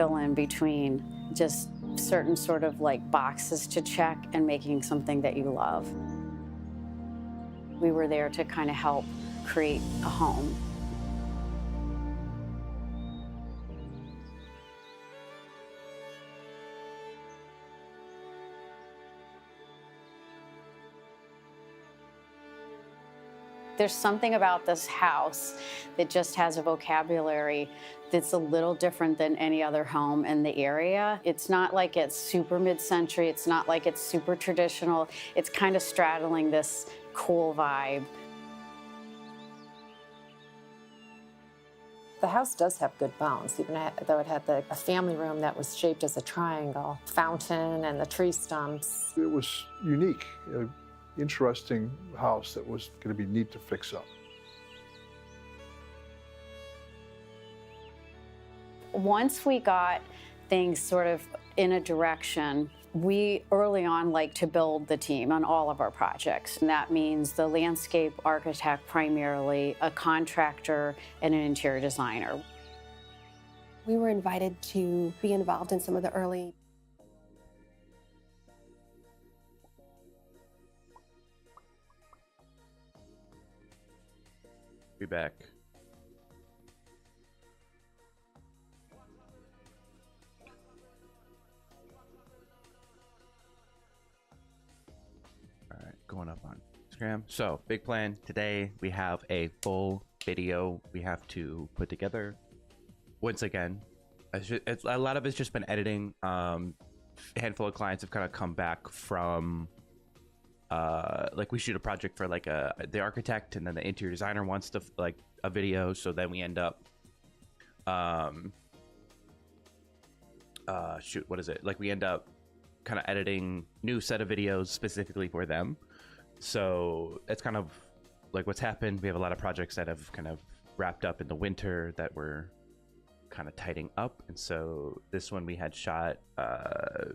fill in between just certain sort of like boxes to check and making something that you love. We were there to kind of help create a home. There's something about this house that just has a vocabulary that's a little different than any other home in the area. It's not like it's super mid-century. It's not like it's super traditional. It's kind of straddling this cool vibe. The house does have good bones, even though it had a family room that was shaped as a triangle, fountain and the tree stumps. It was unique, an interesting house that was going to be neat to fix up. Once we got things sort of in a direction, we early on like to build the team on all of our projects. And that means the landscape architect primarily, a contractor, and an interior designer. We were invited to be involved in some of the early Be back. All right, going up on Instagram. So, big plan today. We have a full video we have to put together. Once again, a lot of it's just been editing. A handful of clients have kind of come back from like we shoot a project for like the architect, and then the interior designer wants to like a video, so then we end up shoot, what is it, like we end up kind of editing new set of videos specifically for them. So it's kind of like what's happened. We have a lot of projects that have kind of wrapped up in the winter that we're kind of tidying up, and so this one we had shot a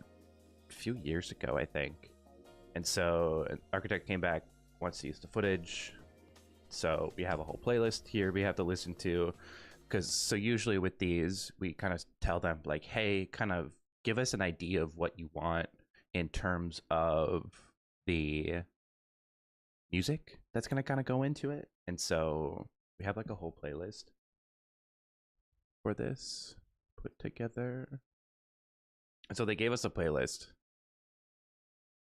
few years ago, I think. And so an architect came back, wants to use the footage. So we have a whole playlist here we have to listen to. Because so usually with these, we kind of tell them like, hey, kind of give us an idea of what you want in terms of the music that's going to kind of go into it. And so we have like a whole playlist for this put together. And so they gave us a playlist,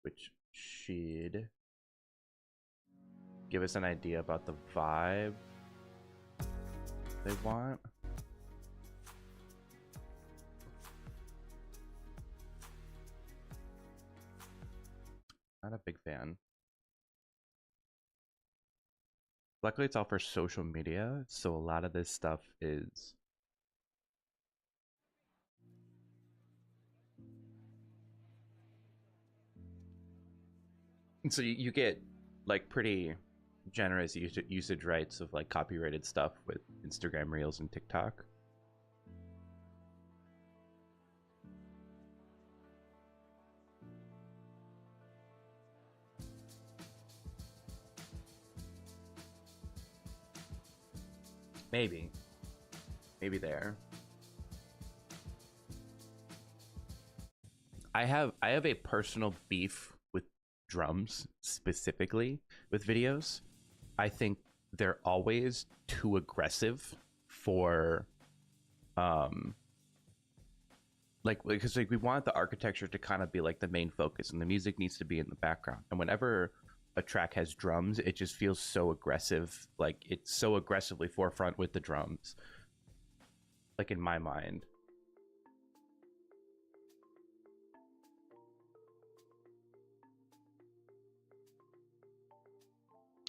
which should give us an idea about the vibe they want. Not a big fan. Luckily, it's all for social media, so a lot of this stuff is so you get like pretty generous usage rights of like copyrighted stuff with Instagram Reels and TikTok. Maybe there. I have a personal beef with drums, specifically with videos. I think they're always too aggressive for like, because like we want the architecture to kind of be like the main focus, and the music needs to be in the background. And whenever a track has drums, it just feels so aggressive. Like it's so aggressively forefront with the drums, like in my mind.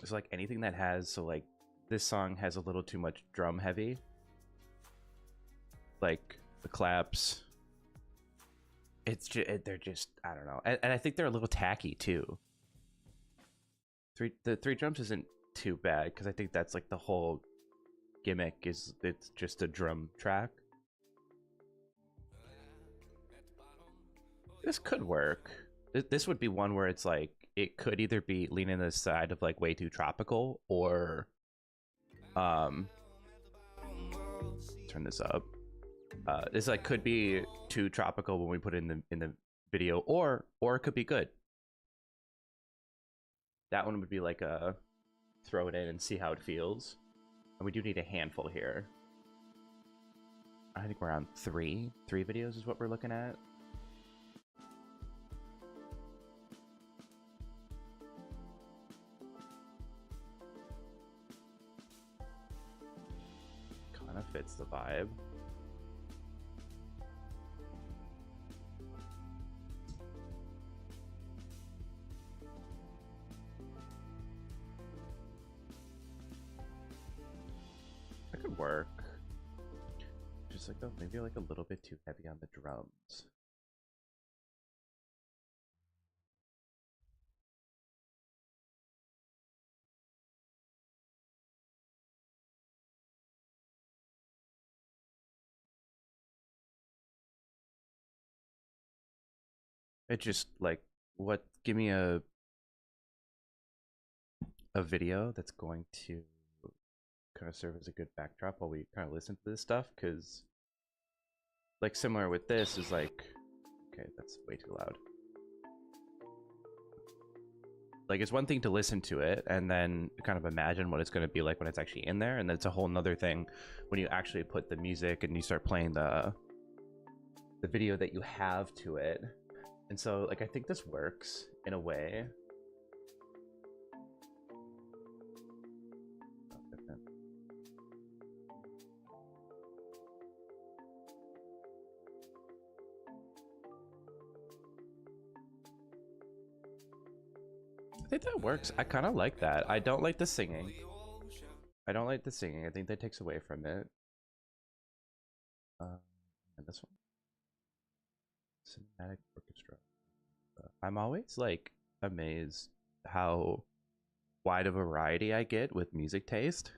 It's like anything that has, so like this song has a little too much drum heavy, like the claps. It's just, they're just, I don't know, and I think they're a little tacky too. The three drums isn't too bad, because I think that's like the whole gimmick, is it's just a drum track. This could work. This would be one where it's like it could either be leaning to the side of like way too tropical, or turn this up. This like could be too tropical when we put it in the video, or it could be good. That one would be like a throw it in and see how it feels. And we do need a handful here. I think we're on three videos is what we're looking at. Kind of fits the vibe. That could work. Just like maybe like a little bit too heavy on the drums. It just like what? Give me a video that's going to kind of serve as a good backdrop while we kind of listen to this stuff, because like similar with this is like, okay, that's way too loud. Like it's one thing to listen to it and then kind of imagine what it's going to be like when it's actually in there, and then it's a whole nother thing when you actually put the music and you start playing the video that you have to it. And so like I think this works in a way. I think that works. I kind of like that. I don't like the singing. I don't like the singing. I think that takes away from it. And this one, cinematic orchestra. I'm always like amazed how wide a variety I get with music taste.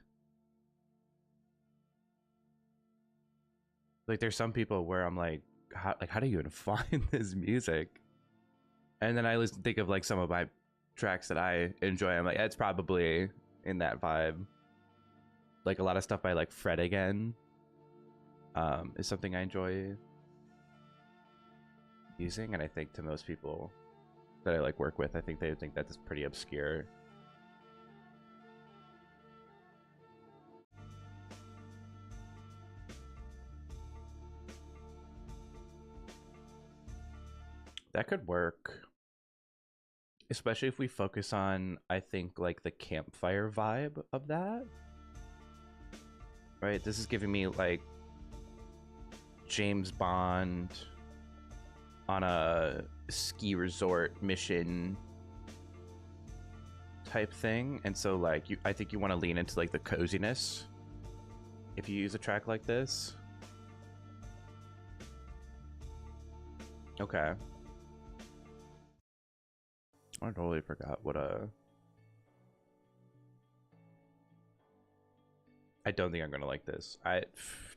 Like there's some people where I'm like, how do you even find this music? And then I think of like some of my tracks that I enjoy. I'm like, it's probably in that vibe. Like a lot of stuff by like Fred Again is something I enjoy using, and I think to most people that I like work with, I think they think that's pretty obscure. That could work. Especially if we focus on, I think, like the campfire vibe of that. Right? This is giving me like James Bond on a ski resort mission type thing. And so like I think you want to lean into like the coziness if you use a track like this. Okay. I totally forgot what I don't think I'm gonna like this.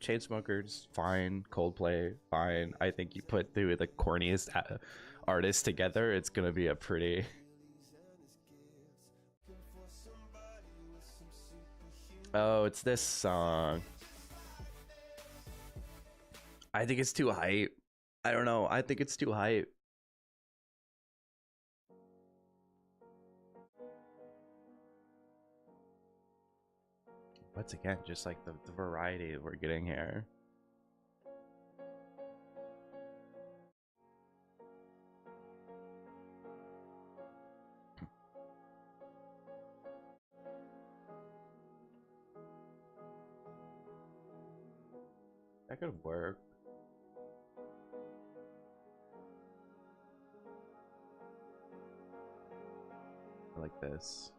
Chainsmokers, fine. Coldplay, fine. I think you put the corniest artists together, it's gonna be a pretty. Oh, it's this song. I think it's too hype. I don't know. I think it's too hype. Once again, just like the variety we're getting here. That could work. I like this.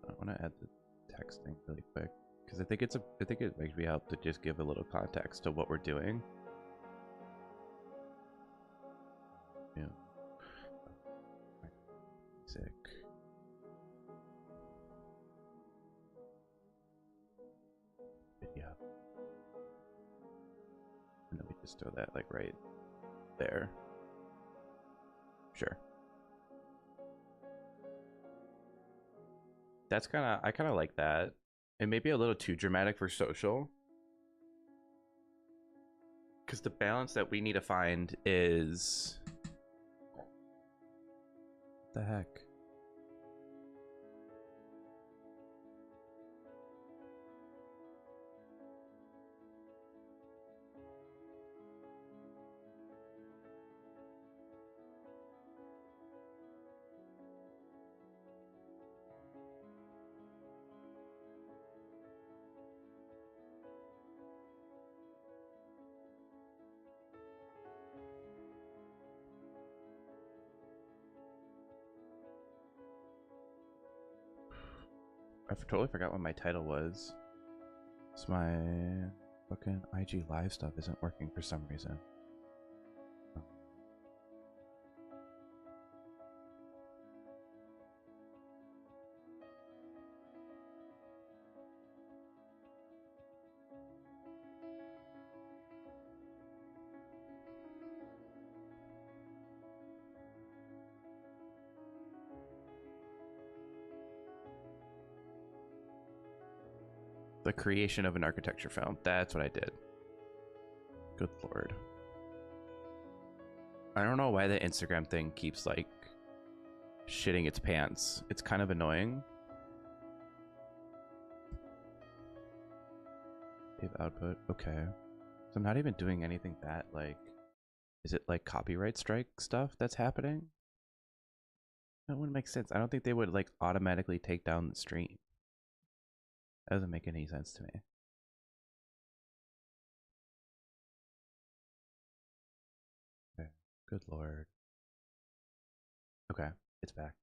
I want to add the texting really quick because I think it makes me help to just give a little context to what we're doing. Yeah. Music. Video. And then we just throw that like right there. Sure. That's I kind of like that. It may be a little too dramatic for social. Because the balance that we need to find is... What the heck? I totally forgot what my title was. It's my fucking IG live stuff isn't working for some reason. The creation of an architecture film. That's what I did. Good lord. I don't know why the Instagram thing keeps like shitting its pants. It's kind of annoying. Save output. Okay. So I'm not even doing anything that like... Is it like copyright strike stuff that's happening? That wouldn't make sense. I don't think they would like automatically take down the stream. That doesn't make any sense to me. Okay. Good lord. Okay, it's back.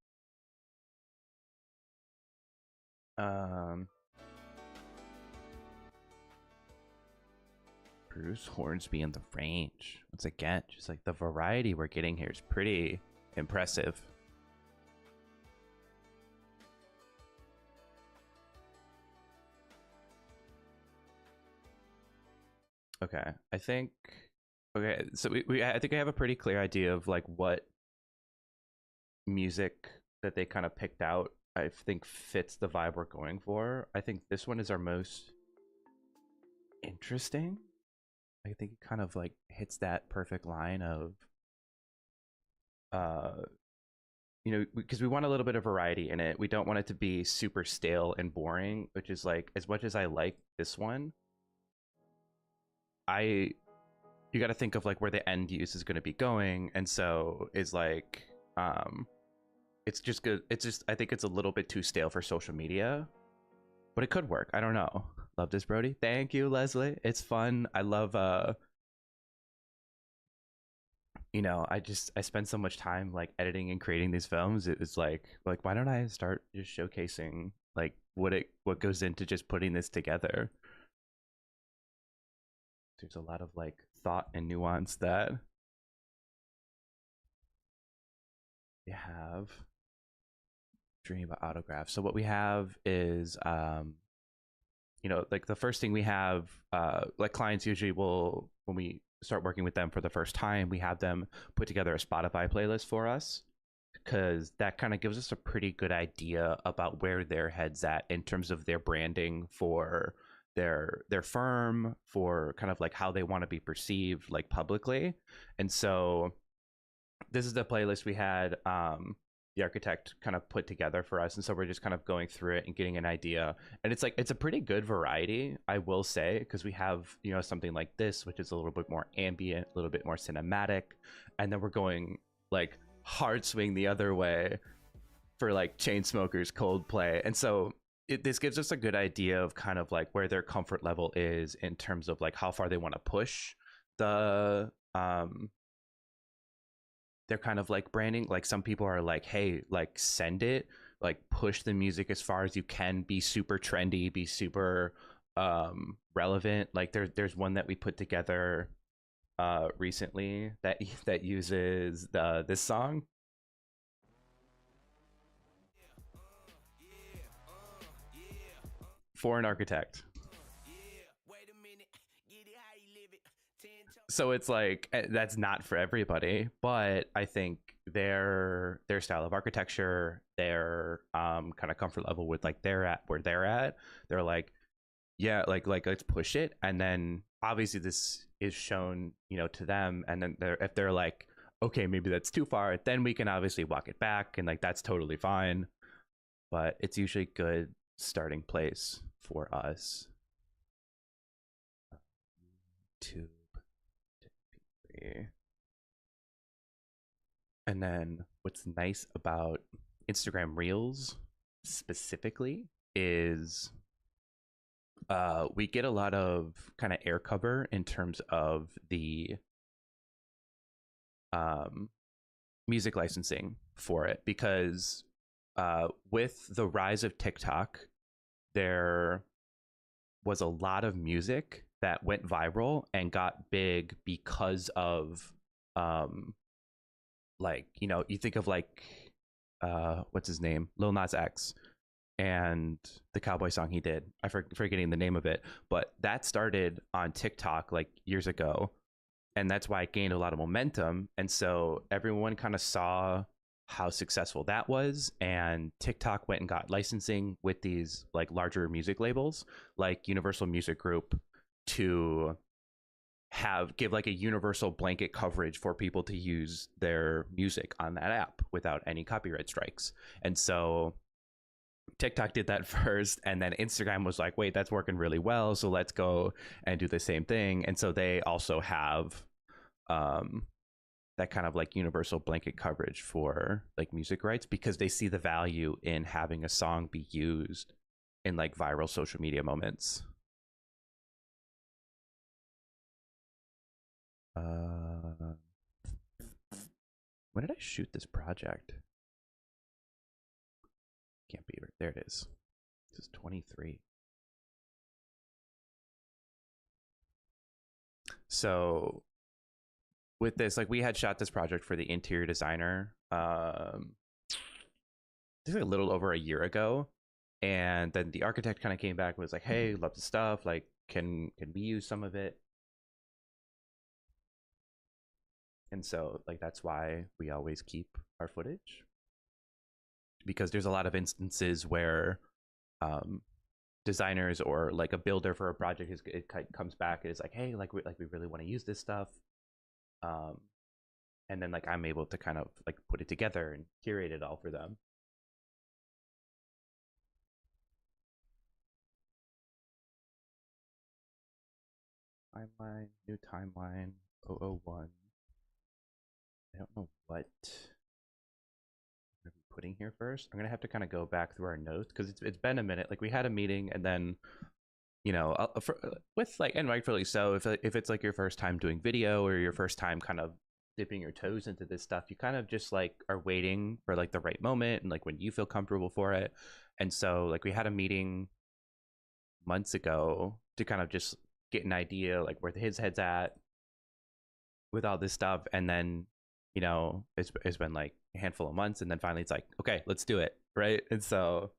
Bruce Hornsby in the range. Once again, just like the variety we're getting here is pretty impressive. Okay, I think... Okay, so I think I have a pretty clear idea of like what music that they kind of picked out I think fits the vibe we're going for. I think this one is our most interesting. I think it kind of like hits that perfect line of you know, because we want a little bit of variety in it. We don't want it to be super stale and boring, which is like, as much as I like this one, you got to think of like where the end use is going to be going, and so is like it's just good. It's just, I think it's a little bit too stale for social media, but it could work. I don't know. Love this, Brody. Thank you, Leslie. It's fun. I love you know, I spend so much time like editing and creating these films. It's like why don't I start just showcasing like what goes into just putting this together? There's a lot of like thought and nuance that we have. Dream about autographs. So what we have is you know, like the first thing we have, like clients usually will, when we start working with them for the first time, we have them put together a Spotify playlist for us, because that kind of gives us a pretty good idea about where their head's at in terms of their branding for their firm, for kind of like how they want to be perceived like publicly. And so this is the playlist we had the architect kind of put together for us, and so we're just kind of going through it and getting an idea. And it's like, it's a pretty good variety, I will say, because we have, you know, something like this, which is a little bit more ambient, a little bit more cinematic, and then we're going like hard swing the other way for like Chainsmokers, Coldplay. And so this gives us a good idea of kind of like where their comfort level is in terms of like how far they want to push the they're kind of like branding. Like some people are like, hey, like send it, like push the music as far as you can, be super trendy, be super relevant. Like there's one that we put together recently that uses this song. For an architect. So it's like, that's not for everybody, but I think their style of architecture, their kind of comfort level with like where they're at. They're like, yeah, like let's push it. And then obviously this is shown, you know, to them, and then if they're like, okay, maybe that's too far, then we can obviously walk it back, and like that's totally fine. But it's usually a good starting place for us. YouTube, and then what's nice about Instagram Reels specifically is we get a lot of kind of air cover in terms of the music licensing for it, because with the rise of TikTok, there was a lot of music that went viral and got big because of like, you know, you think of like what's his name, Lil Nas X, and the cowboy song he did. I'm forgetting the name of it, but that started on TikTok like years ago, and that's why it gained a lot of momentum. And so everyone kind of saw how successful that was, and TikTok went and got licensing with these like larger music labels like Universal Music Group to give like a universal blanket coverage for people to use their music on that app without any copyright strikes. And so TikTok did that first, and then Instagram was like, wait, that's working really well, so let's go and do the same thing. And so they also have that kind of like universal blanket coverage for like music rights, because they see the value in having a song be used in like viral social media moments. When did I shoot this project? Can't be right there. It is. This is 23. So with this, like, we had shot this project for the interior designer I think a little over a year ago, and then the architect kind of came back and was like, hey, love the stuff, like can we use some of it? And so like that's why we always keep our footage, because there's a lot of instances where designers or like a builder for a project it comes back and it's like, hey, like we really want to use this stuff, and then like I'm able to kind of like put it together and curate it all for them. Timeline, new timeline, 001. I don't know what I'm putting here first. I'm gonna have to kind of go back through our notes, because it's been a minute. Like we had a meeting, and then, you know, with like, and rightfully so, if it's like your first time doing video or your first time kind of dipping your toes into this stuff, you kind of just like are waiting for like the right moment and like when you feel comfortable for it. And so like we had a meeting months ago to kind of just get an idea like where his head's at with all this stuff, and then, you know, it's been like a handful of months, and then finally it's like, okay, let's do it, right? And so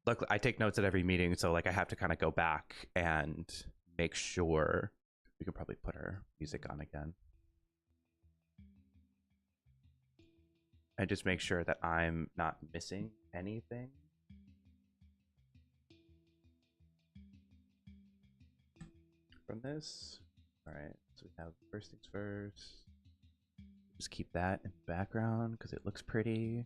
look, I take notes at every meeting, so like I have to kind of go back and make sure. We can probably put our music on again and just make sure that I'm not missing anything. From this. All right, so we have first things first. Just keep that in the background because it looks pretty.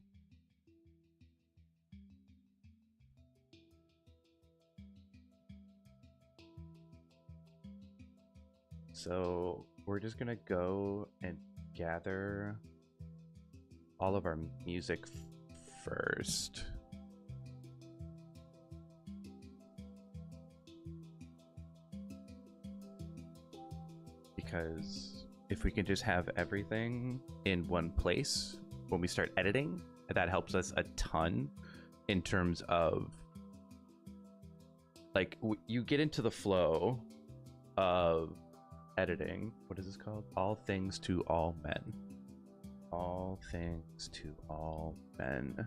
So we're just gonna go and gather all of our music first. Because if we can just have everything in one place when we start editing, that helps us a ton in terms of like you get into the flow of editing. What is this called? All things to all men. All things to all men.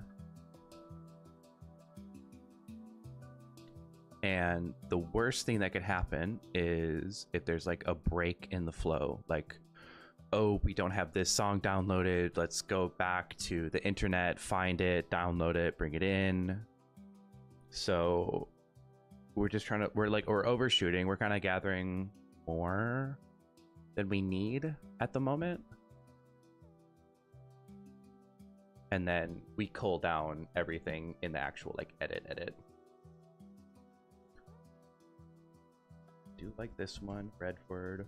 And the worst thing that could happen is if there's like a break in the flow, like, oh, we don't have this song downloaded. Let's go back to the internet, find it, download it, bring it in. So we're just trying to, we're overshooting. We're kind of gathering more than we need at the moment. And then we cull down everything in the actual like edit. Do like this one, Redford,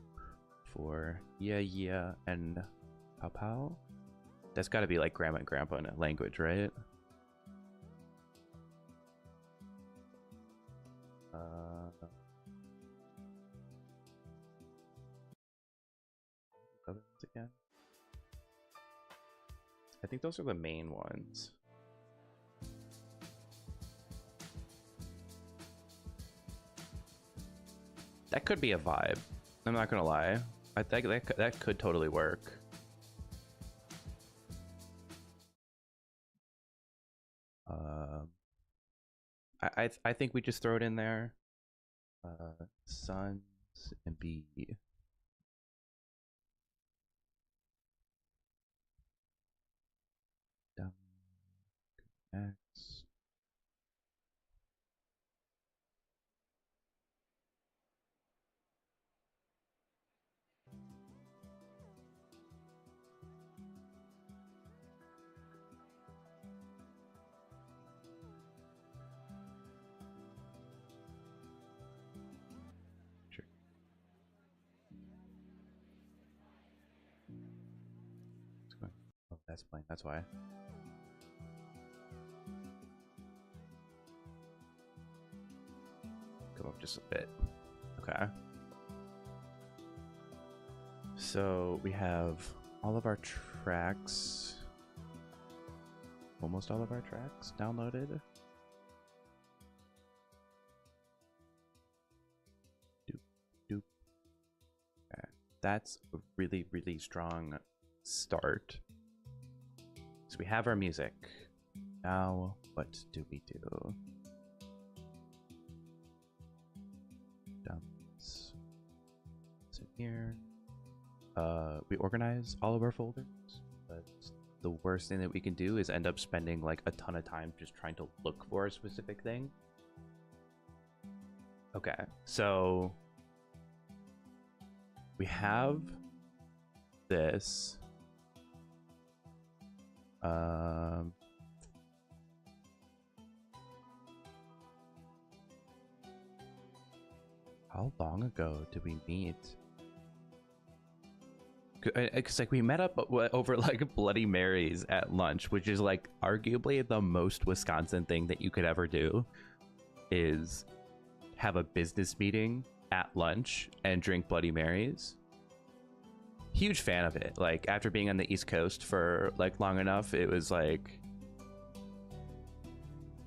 for yeah, and pow. That's got to be like grandma and grandpa in a language, right? Other ones again. I think those are the main ones. That could be a vibe. I'm not gonna lie. I think that could totally work. I think we just throw it in there. Sons and B. Down. X. Oh, that's playing. That's why. Go up just a bit. Okay. So we have all of our tracks, almost all of our tracks downloaded. Doop. Okay. That's a really, really strong start. So we have our music. Now, what do we do? Dumps. So here, we organize all of our folders, but the worst thing that we can do is end up spending like a ton of time just trying to look for a specific thing. Okay, so we have this. How long ago did we meet? Because like we met up over like Bloody Marys at lunch, which is like arguably the most Wisconsin thing that you could ever do, is have a business meeting at lunch and drink Bloody Marys. Huge fan of it. Like after being on the East Coast for like long enough, it was like,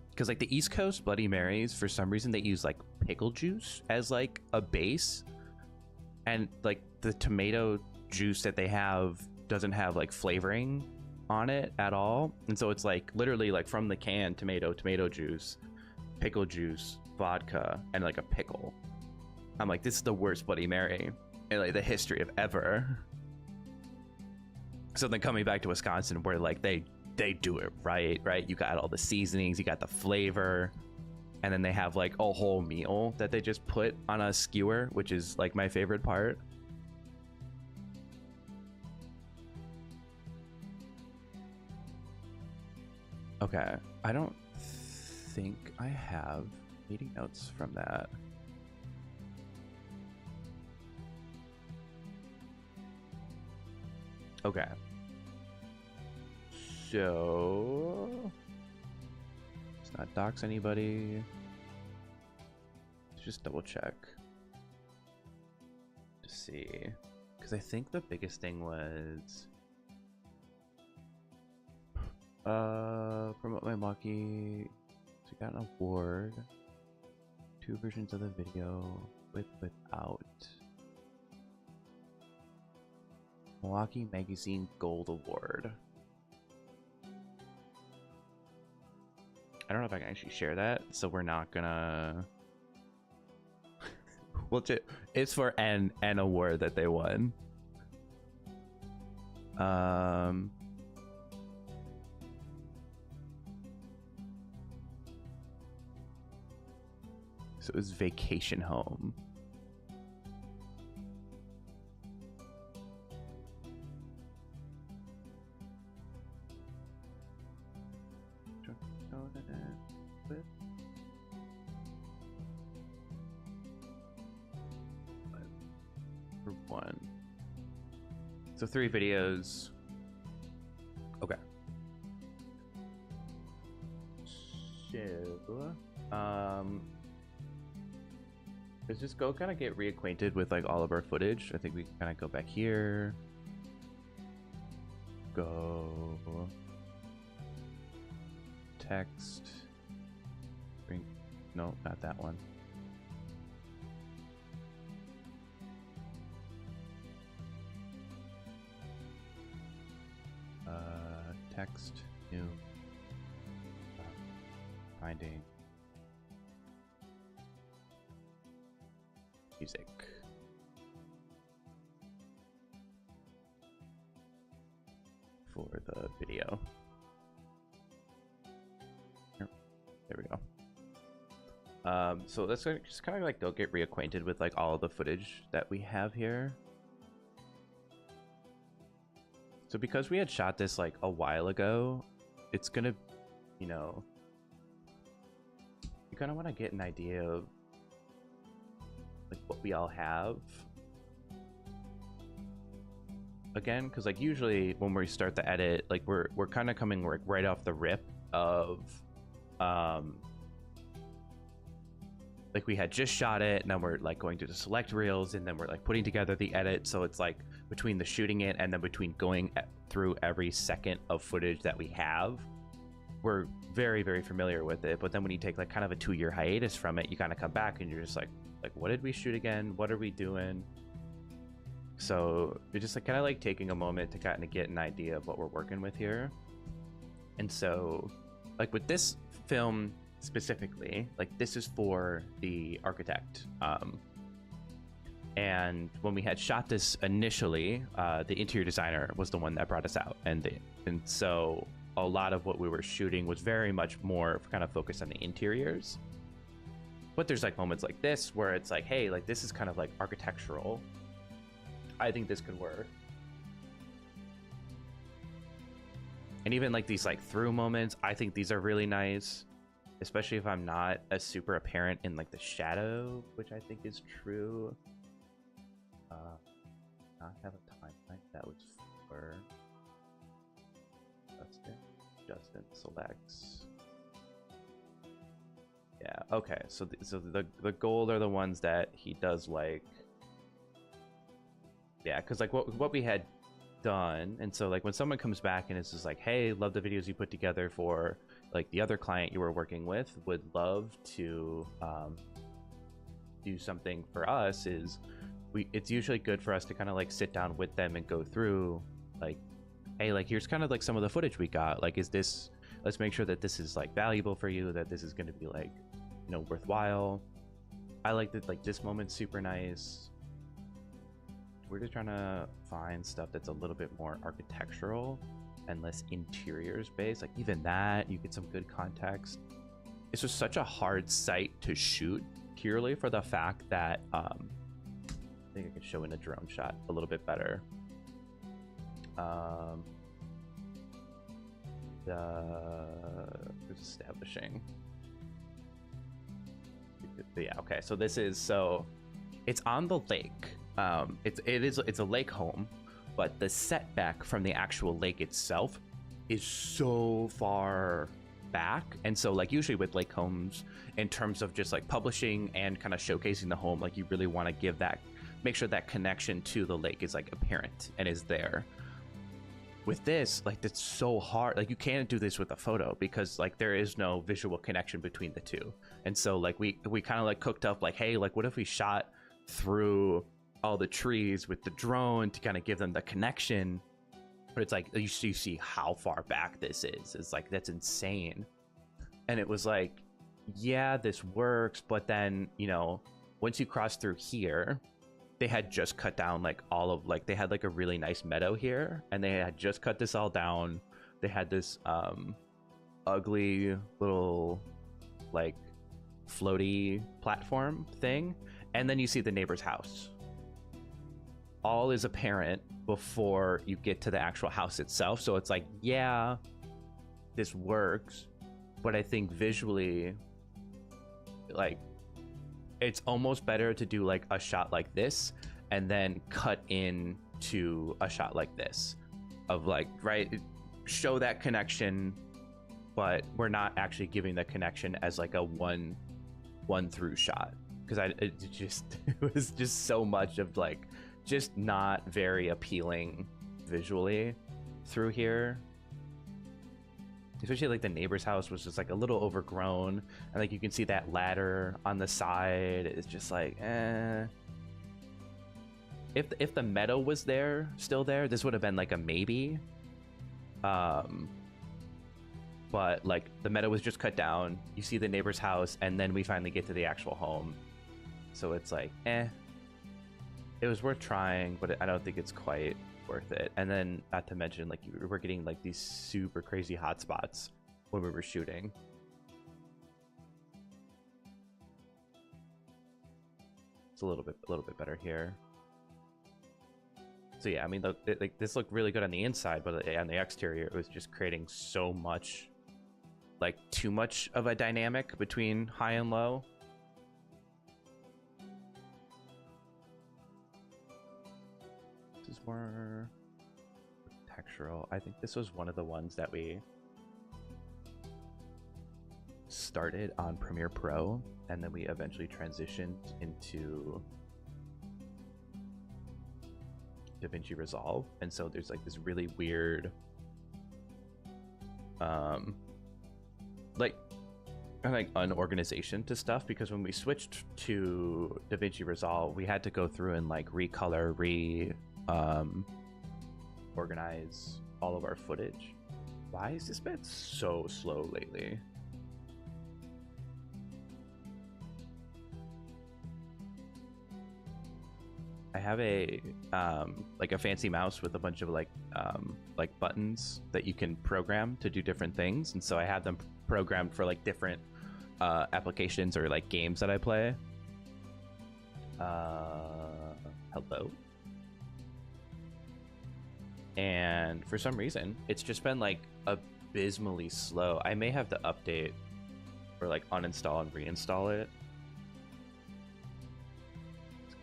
because like the East Coast Bloody Marys, for some reason they use like pickle juice as like a base, and like the tomato juice that they have doesn't have like flavoring on it at all, and so it's like literally like from the can, tomato juice, pickle juice, vodka, and like a pickle. I'm like, this is the worst Bloody Mary in like the history of ever. So then coming back to Wisconsin, where like they do it right? You got all the seasonings, you got the flavor, and then they have like a whole meal that they just put on a skewer, which is like my favorite part. Okay, I don't think I have meeting notes from that. Okay. So let's not dox anybody. Let's just double check to see, because I think the biggest thing was promote my Milwaukee. So we got an award, 2 versions of the video without. Milwaukee Magazine Gold Award. I don't know if I can actually share that, so we're not gonna. It's for an award that they won. So it was vacation home. For one. So 3 videos. Okay. So, let's just go kind of get reacquainted with like all of our footage. I think we can kind of go back here. Go text. Bring, no, not that one. Text, new, finding, music. For the video. Here. There we go. So let's just kind of like go get reacquainted with like all of the footage that we have here. So because we had shot this like a while ago, it's gonna, you know, you kind of want to get an idea of like what we all have. Again, because like usually when we start the edit, like we're kind of coming like right off the rip of, like we had just shot it, and then we're like going to the select reels, and then we're like putting together the edit. So it's like between the shooting it and then between going through every second of footage that we have, we're very, very familiar with it. But then when you take like kind of a 2-year hiatus from it, you kind of come back and you're just like what did we shoot again? What are we doing? So you're just like kind of like taking a moment to kind of get an idea of what we're working with here. And so like with this film specifically, like this is for the architect. And when we had shot this initially, the interior designer was the one that brought us out, and so a lot of what we were shooting was very much more kind of focused on the interiors. But there's like moments like this where it's like, hey, like this is kind of like architectural. I think this could work. And even like these like through moments, I think these are really nice, especially if I'm not as super apparent in like the shadow, which I think is true. Not have a timeline. That was for Justin selects. Yeah. Okay. So the gold are the ones that he does like. Yeah, because like what we had done, and so like when someone comes back and it's just like, hey, love the videos you put together for like the other client you were working with, would love to do something for us, is it's usually good for us to kind of like sit down with them and go through like, hey, like here's kind of like some of the footage we got, like is this, let's make sure that this is like valuable for you, that this is going to be like, you know, worthwhile. I like that, like this moment's super nice. We're just trying to find stuff that's a little bit more architectural and less interiors based. Like even that, you get some good context. It's just such a hard site to shoot purely for the fact that I think I could show in a drone shot a little bit better. Establishing. Yeah. Okay. So this is, so it's on the lake. It's a lake home, but the setback from the actual lake itself is so far back. And so like usually with lake homes, in terms of just like publishing and kind of showcasing the home, like you really want to give that, make sure that connection to the lake is like apparent and is there. With this, like it's so hard, like you can't do this with a photo because like there is no visual connection between the two. And so like we kind of like cooked up like, hey, like what if we shot through all the trees with the drone to kind of give them the connection? But it's like you see how far back this is. It's like, that's insane. And it was like, yeah, this works, but then, you know, once you cross through here, they had just cut down like all of like they had like a really nice meadow here, and they had just cut this all down. They had this ugly little like floaty platform thing, and then you see the neighbor's house. All is apparent before you get to the actual house itself, so it's like, yeah, this works, but I think visually, like, it's almost better to do like a shot like this and then cut in to a shot like this of like, right, show that connection, but we're not actually giving the connection as like a one through shot, because it was just so much of like just not very appealing visually through here. Especially like the neighbor's house was just like a little overgrown, and like you can see that ladder on the side. It's just like, if the meadow was still there, this would have been like a maybe. But like the meadow was just cut down. You see the neighbor's house, and then we finally get to the actual home. So it's like, it was worth trying, but I don't think it's quite worth it. And then not to mention, like, we're getting like these super crazy hot spots when we were shooting. It's a little bit better here. So yeah, I mean, like this looked really good on the inside, but on the exterior, it was just creating so much, like too much of a dynamic between high and low. This is more textural. I think this was one of the ones that we started on Premiere Pro, and then we eventually transitioned into DaVinci Resolve. And so there's like this really weird like unorganization to stuff, because when we switched to DaVinci Resolve, we had to go through and like recolor, organize all of our footage. Why has this been so slow lately? I have a like a fancy mouse with a bunch of like buttons that you can program to do different things, and so I have them programmed for like different applications or like games that I play. Hello. And for some reason, it's just been like abysmally slow. I may have to update or like uninstall and reinstall it.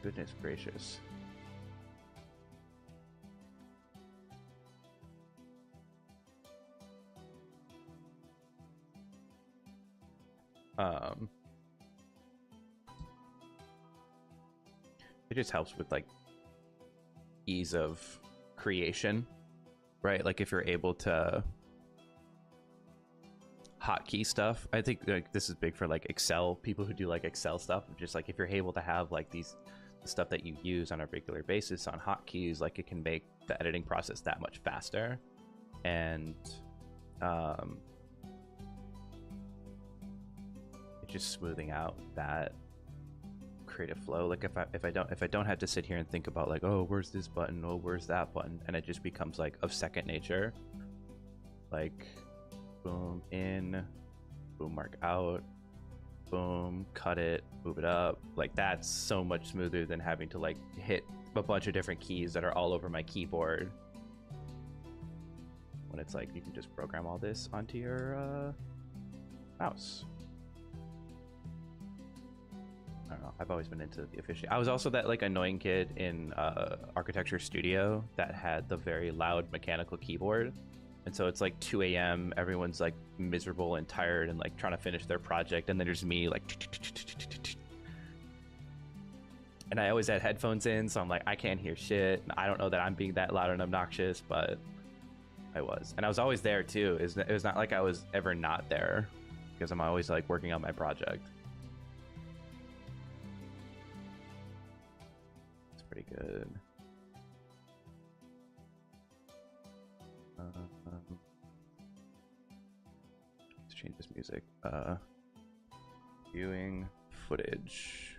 Goodness gracious. It just helps with like ease of creation, right? Like if you're able to hotkey stuff. I think like this is big for like Excel, people who do like Excel stuff. Just like if you're able to have like the stuff that you use on a regular basis on hotkeys, like it can make the editing process that much faster. And it's just smoothing out that creative flow. Like if I don't have to sit here and think about like, oh, where's this button, oh, where's that button, and it just becomes like of second nature. Like boom in, boom mark out, boom, cut it, move it up. Like that's so much smoother than having to like hit a bunch of different keys that are all over my keyboard, when it's like you can just program all this onto your mouse. I don't know, I've always been into the efficiency. I was also that like annoying kid in architecture studio that had the very loud mechanical keyboard. And so it's like 2 a.m. Everyone's like miserable and tired and like trying to finish their project. And then there's me like, and I always had headphones in. So I'm like, I can't hear shit. I don't know that I'm being that loud and obnoxious, but I was. And I was always there too. It was not like I was ever not there, because I'm always like working on my project. It's pretty good. Let's change this music. Viewing footage.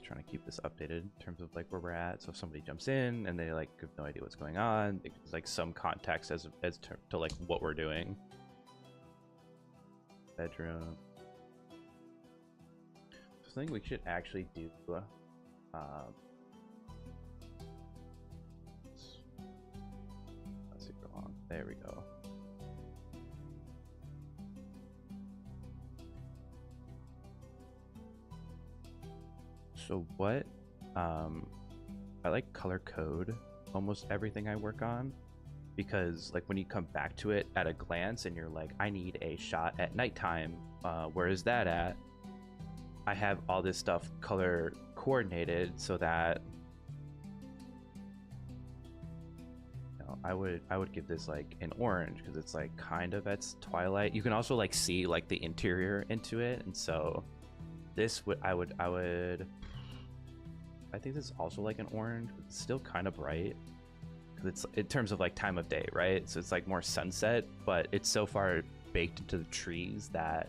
trying to keep this updated in terms of like where we're at. So if somebody jumps in and they like have no idea what's going on, it's like some context to like what we're doing. Bedroom. So I think we should actually do. Let's see for long. There we go. So what? I like color code almost everything I work on, because like when you come back to it at a glance and you're like, I need a shot at nighttime, where is that at? I have all this stuff color coordinated so that, you know, I would give this like an orange because it's like kind of at twilight. You can also like see like the interior into it, and so this would I think this is also like an orange, but it's still kind of bright because it's in terms of like time of day, right? So it's like more sunset, but it's so far baked into the trees that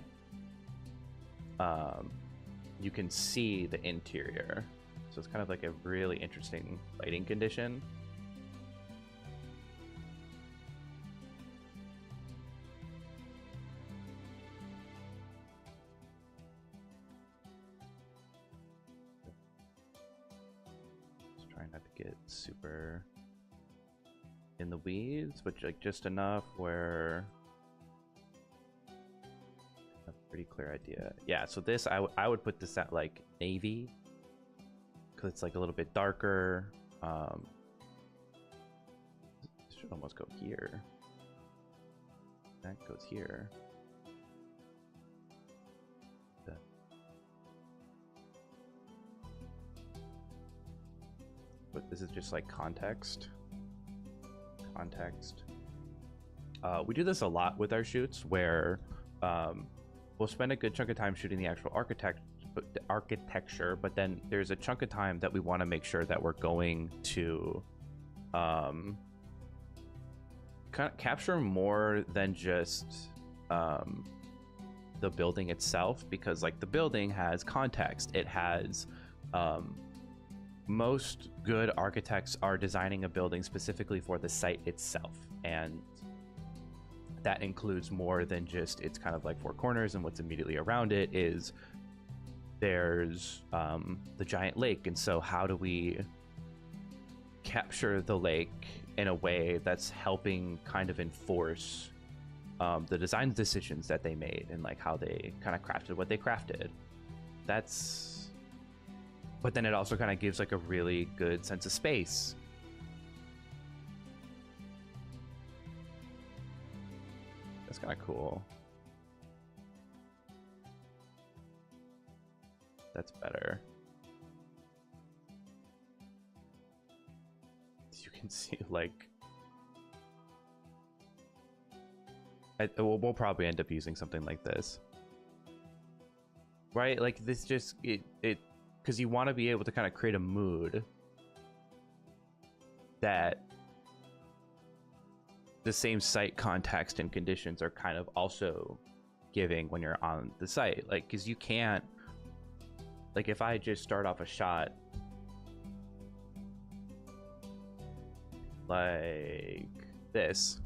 you can see the interior. So it's kind of like a really interesting lighting condition. Just trying not to get super in the weeds, but like just enough where a pretty clear idea. Yeah, so this I would put this at like navy because it's like a little bit darker. This should almost go here. That goes here. But this is just like context. We do this a lot with our shoots where we'll spend a good chunk of time shooting the actual architecture, but then there's a chunk of time that we want to make sure that we're going to kind of capture more than just the building itself, because like the building has context. It has most good architects are designing a building specifically for the site itself, and that includes more than just it's kind of like four corners and what's immediately around it. Is there's the giant lake, and so how do we capture the lake in a way that's helping kind of enforce the design decisions that they made and like how they kind of crafted what they crafted. But then it also kind of gives like a really good sense of space. That's kind of cool. That's better. You can see like we'll probably end up using something like this, right? Like this just it because you want to be able to kind of create a mood that the same site context and conditions are kind of also giving when you're on the site. Like, because you can't, like if I just start off a shot like this,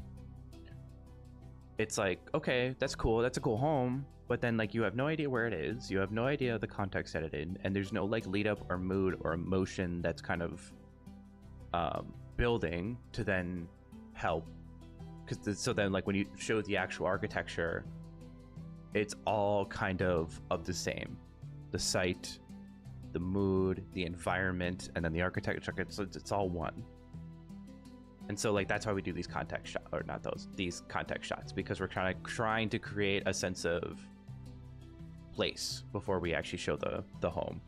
it's like, okay, that's cool, that's a cool home, but then like you have no idea where it is, you have no idea the context that it in, and there's no like lead up or mood or emotion that's kind of building to then help. Because so then like when you show the actual architecture, it's all kind of the same, the site, the mood, the environment, and then the architecture. It's all one. And so like that's why we do these context shots, or not these context shots, because we're trying to create a sense of place before we actually show the home.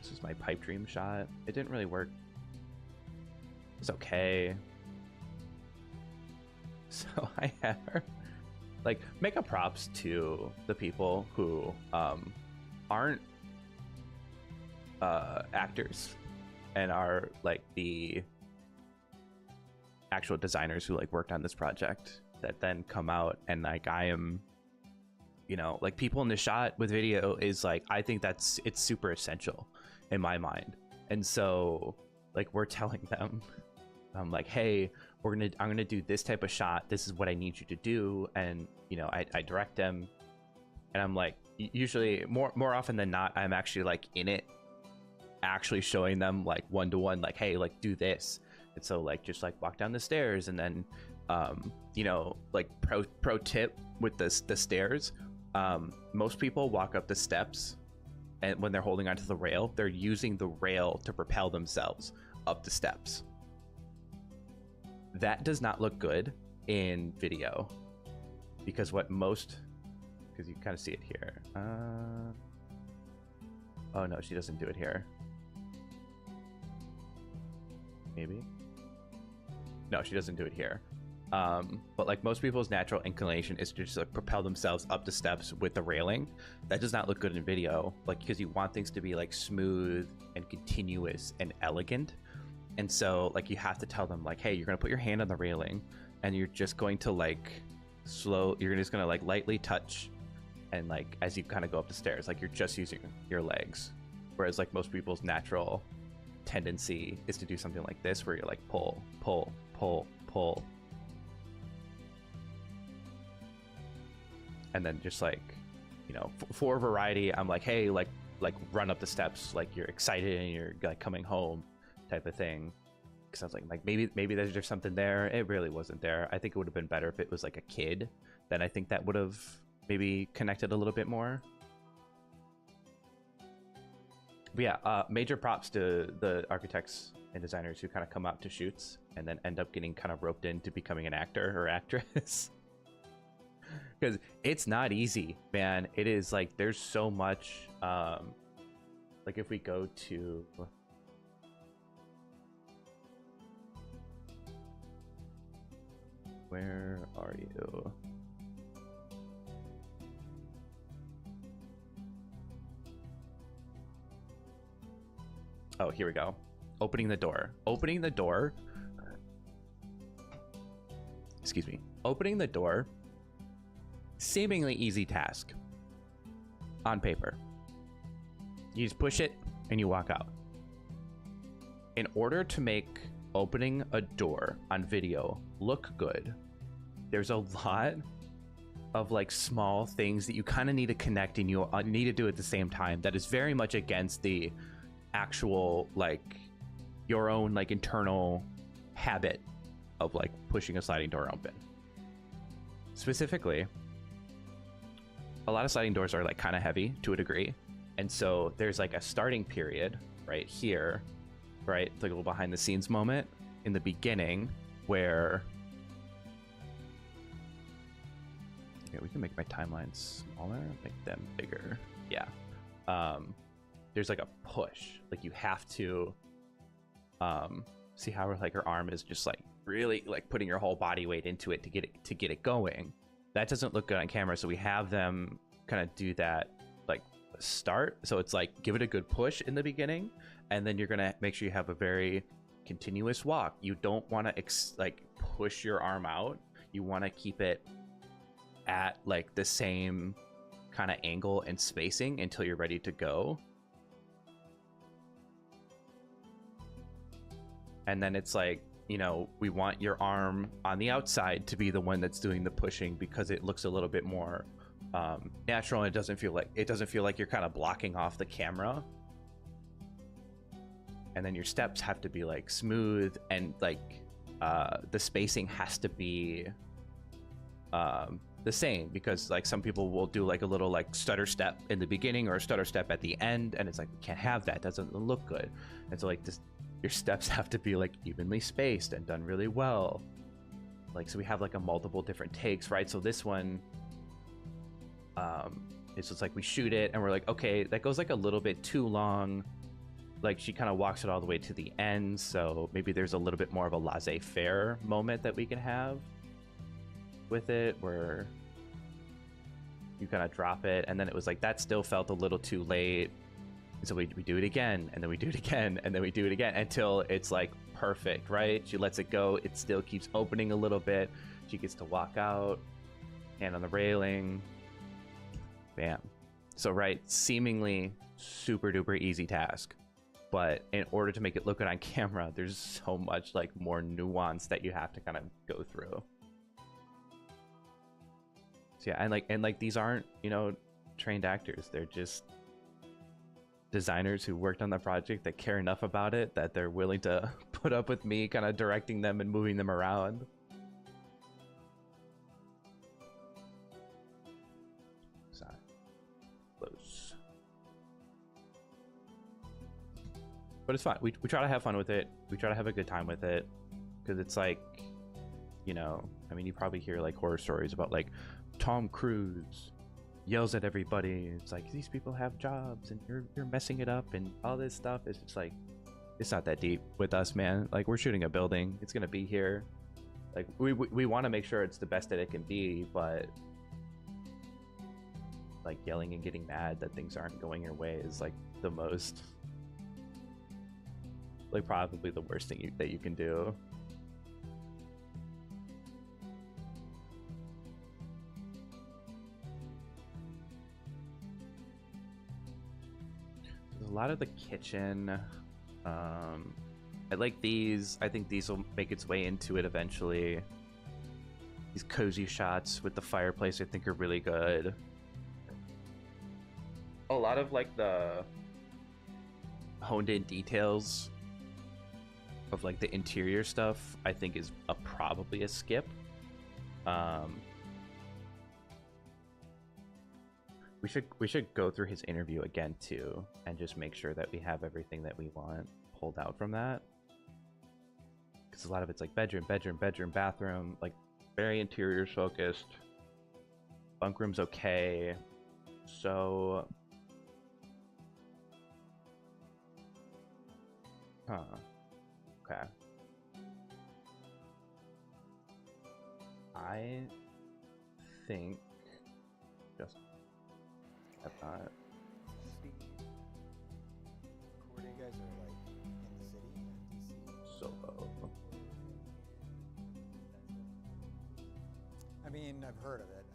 This is my pipe dream shot. It didn't really work. It's okay. So I have like mega props to the people who aren't actors and are like the actual designers who like worked on this project, that then come out and like I am you know, like people in the shot with video is like, I think it's super essential in my mind. And so like we're telling them, I'm like, hey, I'm gonna do this type of shot. This is what I need you to do. And you know, I direct them, and I'm like, usually more often than not, I'm actually like in it, actually showing them like one-to-one, like, hey, like do this. And so like just like walk down the stairs, and then you know, like pro tip with the stairs, most people walk up the steps, and when they're holding onto the rail, they're using the rail to propel themselves up the steps. That does not look good in video, because because you kind of see it here. Oh no, she doesn't do it here. Maybe. No, she doesn't do it here. But like most people's natural inclination is to just like propel themselves up the steps with the railing. That does not look good in video, like because you want things to be like smooth and continuous and elegant. And so like you have to tell them like, hey, you're gonna put your hand on the railing, and you're just going to like you're just gonna like lightly touch, and like as you kind of go up the stairs, like you're just using your legs. Whereas like most people's natural tendency is to do something like this, where you're like pull, pull, pull, pull, and then just like, you know, for variety, I'm like, hey, like run up the steps like you're excited and you're like coming home, type of thing. Because I was like maybe there's just something there. It really wasn't there. I think it would have been better if it was like a kid. Then I think that would have maybe connected a little bit more. But yeah, major props to the architects and designers who kind of come out to shoots and then end up getting kind of roped into becoming an actor or actress. Because it's not easy, man. It is like there's so much. Like if we go to where are you? Oh, here we go. Opening the door. Opening the door. Excuse me. Opening the door. Seemingly easy task. On paper. You just push it and you walk out. In order to make opening a door on video look good, there's a lot of like small things that you kind of need to connect, and you need to do at the same time. That is very much against the actual like your own like internal habit of like pushing a sliding door open. Specifically, a lot of sliding doors are like kind of heavy to a degree, and so there's like a starting period right here, right, like a little behind the scenes moment in the beginning where we can make my timelines smaller, make them bigger. Yeah. There's like a push, like you have to see how like her arm is just like really like putting your whole body weight into it to get it going. That doesn't look good on camera, so we have them kind of do that like start. So it's like give it a good push in the beginning, and then you're gonna make sure you have a very continuous walk. You don't want to like push your arm out. You want to keep it at like the same kind of angle and spacing until you're ready to go. And then it's like, you know, we want your arm on the outside to be the one that's doing the pushing, because it looks a little bit more natural, and it doesn't feel like you're kind of blocking off the camera. And then your steps have to be like smooth, and like the spacing has to be the same, because like some people will do like a little like stutter step in the beginning or a stutter step at the end, and it's like, we can't have that, doesn't look good. And so like this, your steps have to be like evenly spaced and done really well. Like, so we have like a multiple different takes, right? So this one, it's just like we shoot it and we're like, okay, that goes like a little bit too long. Like she kind of walks it all the way to the end, so maybe there's a little bit more of a laissez-faire moment that we can have with it, where you kind of drop it, and then it was like that still felt a little too late, and so we do it again, and then we do it again, and then we do it again until it's like perfect, right? She lets it go, it still keeps opening a little bit, she gets to walk out, hand on the railing, bam. So right, seemingly super duper easy task, but in order to make it look good on camera, there's so much like more nuance that you have to kind of go through. So yeah, and like these aren't, you know, trained actors. They're just designers who worked on the project that care enough about it that they're willing to put up with me kind of directing them and moving them around. Sorry. Close. But it's fun. We try to have fun with it. We try to have a good time with it. Because it's like, you know, I mean, you probably hear like horror stories about like Tom Cruise yells at everybody. It's like, these people have jobs and you're messing it up and all this stuff. It's just like, it's not that deep with us, man. Like, we're shooting a building. It's going to be here. Like, we want to make sure it's the best that it can be, but like yelling and getting mad that things aren't going your way is like the most, like probably the worst thing that you can do. A lot of the kitchen. I like these. I think these will make its way into it eventually. These cozy shots with the fireplace I think are really good. A lot of like the honed in details of like the interior stuff I think is probably a skip. We should go through his interview again too and just make sure that we have everything that we want pulled out from that, because a lot of it's like bedroom, bathroom, like very interior focused. Bunk room's okay. So okay, I think just not. You guys are like in the city or DC? Solo. I mean, I've heard of it.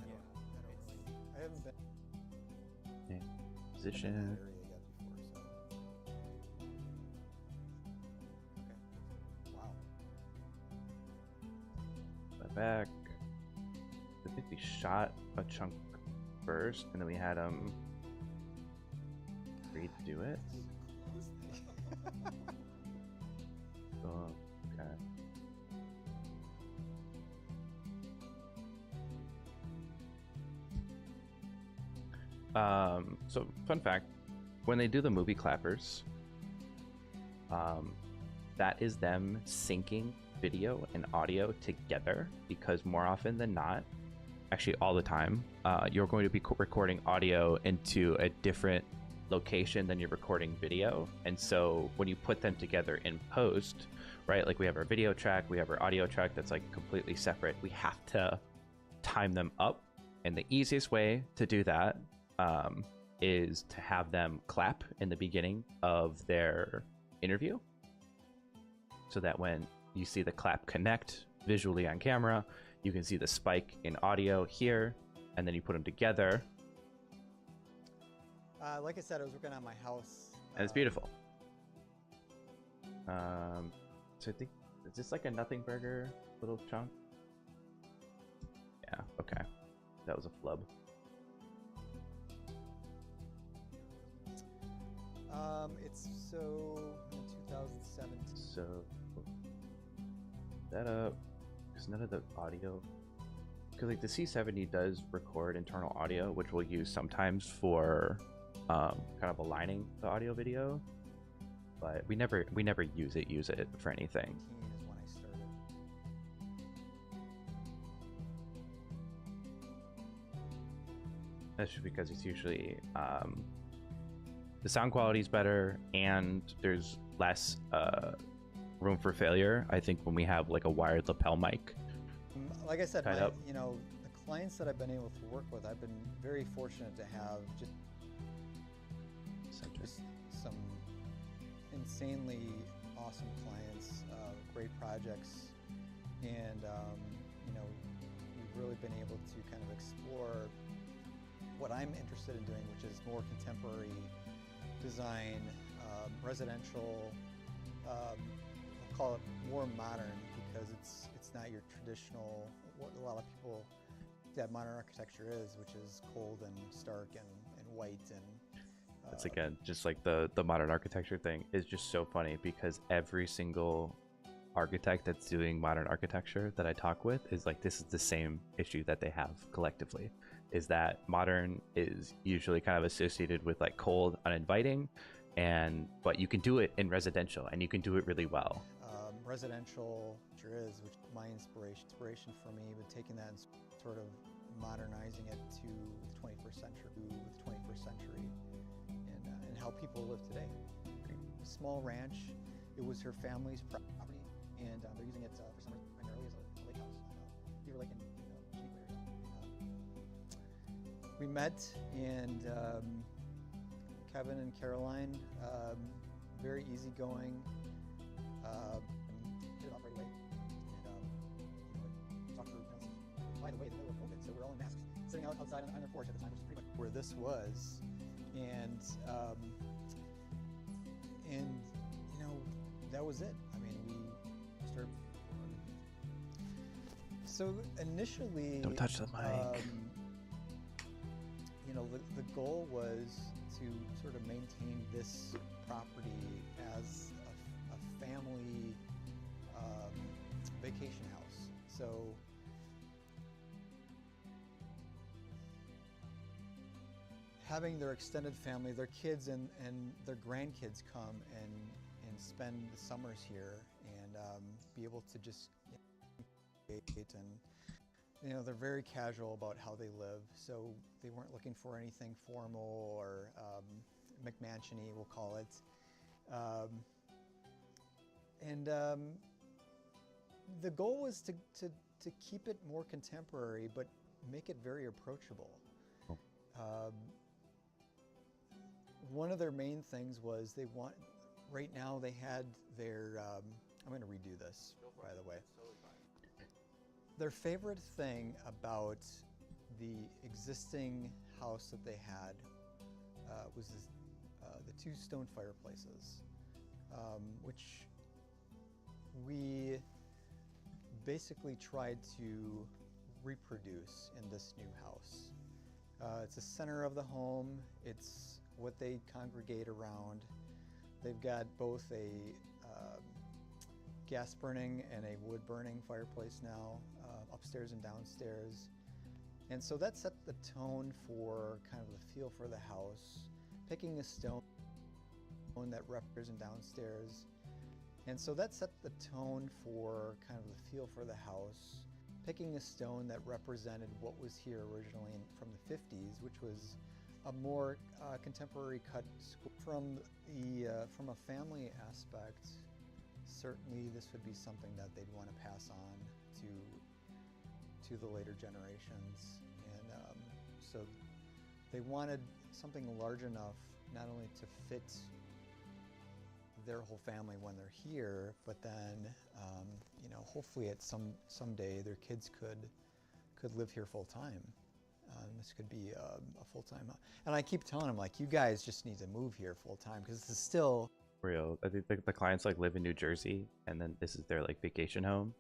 I haven't been Okay. in Position. that area yet before, so. Okay. Wow. My back. I think we shot a chunk first, and then we had him redo it. Oh, okay. So fun fact, when they do the movie clappers, that is them syncing video and audio together, because more often than not, actually all the time, you're going to be recording audio into a different location than you're recording video. And so when you put them together in post, right, like we have our video track, we have our audio track that's like completely separate, we have to time them up. And the easiest way to do that is to have them clap in the beginning of their interview, so that when you see the clap connect visually on camera, you can see the spike in audio here, and then you put them together. Like I said, I was working on my house. And it's beautiful. So I think, is this like a nothing burger little chunk? Yeah, okay. That was a flub. It's so in 2017. So that up, because none of the audio, because like the C70 does record internal audio, which we'll use sometimes for kind of aligning the audio video, but we never use it for anything. Is when I started. That's just because it's usually the sound quality is better and there's less room for failure, I think, when we have like a wired lapel mic. Like I said, Tied up. you know, the clients that I've been able to work with, I've been very fortunate to have just some insanely awesome clients, great projects, and you know, we've really been able to kind of explore what I'm interested in doing, which is more contemporary design, residential, we'll call it more modern because it's not your traditional, what a lot of people that modern architecture is, which is cold and stark and white and It's again just like the modern architecture thing is just so funny because every single architect that's doing modern architecture that I talk with is like, this is the same issue that they have collectively, is that modern is usually kind of associated with like cold, uninviting, but you can do it in residential and you can do it really well. Residential is, which my inspiration for me, but taking that and sort of modernizing it to the 21st century, and how people live today. A small ranch, it was her family's property, and they're using it for summer primarily as a lake house. Beaver Lake in Geneva area. We met, and Kevin and Caroline, very easygoing. Hit it off right away. And talked through, by the way, the middle of COVID, so we're all in masks, sitting outside on their porch at the time, which is pretty much where this was. And you know, that was it. I mean, we started. So initially, Don't touch the mic. You know, the goal was to sort of maintain this property as a family vacation house. So having their extended family, their kids and their grandkids come and spend the summers here and be able to just and you know, they're very casual about how they live, so they weren't looking for anything formal or McMansion-y, we'll call it. The goal was to keep it more contemporary, but make it very approachable. One of their main things was right now they had their, I'm going to redo this, by the way. Their favorite thing about the existing house that they had was the two stone fireplaces, which we basically tried to reproduce in this new house. It's the center of the home. It's what they congregate around. They've got both a gas burning and a wood burning fireplace now, upstairs and downstairs. And so that set the tone for kind of the feel for the house, picking a stone that represents downstairs. And so that set the tone for kind of the feel for the house, picking a stone that represented what was here originally from the 50s, which was a more contemporary cut from a family aspect. Certainly this would be something that they'd want to pass on to the later generations. And so they wanted something large enough not only to fit their whole family when they're here, but then you know, hopefully at someday their kids could live here full time. This could be a full-time, and I keep telling them, like, you guys just need to move here full time because this is still Real. I think the clients like live in New Jersey and then this is their like vacation home.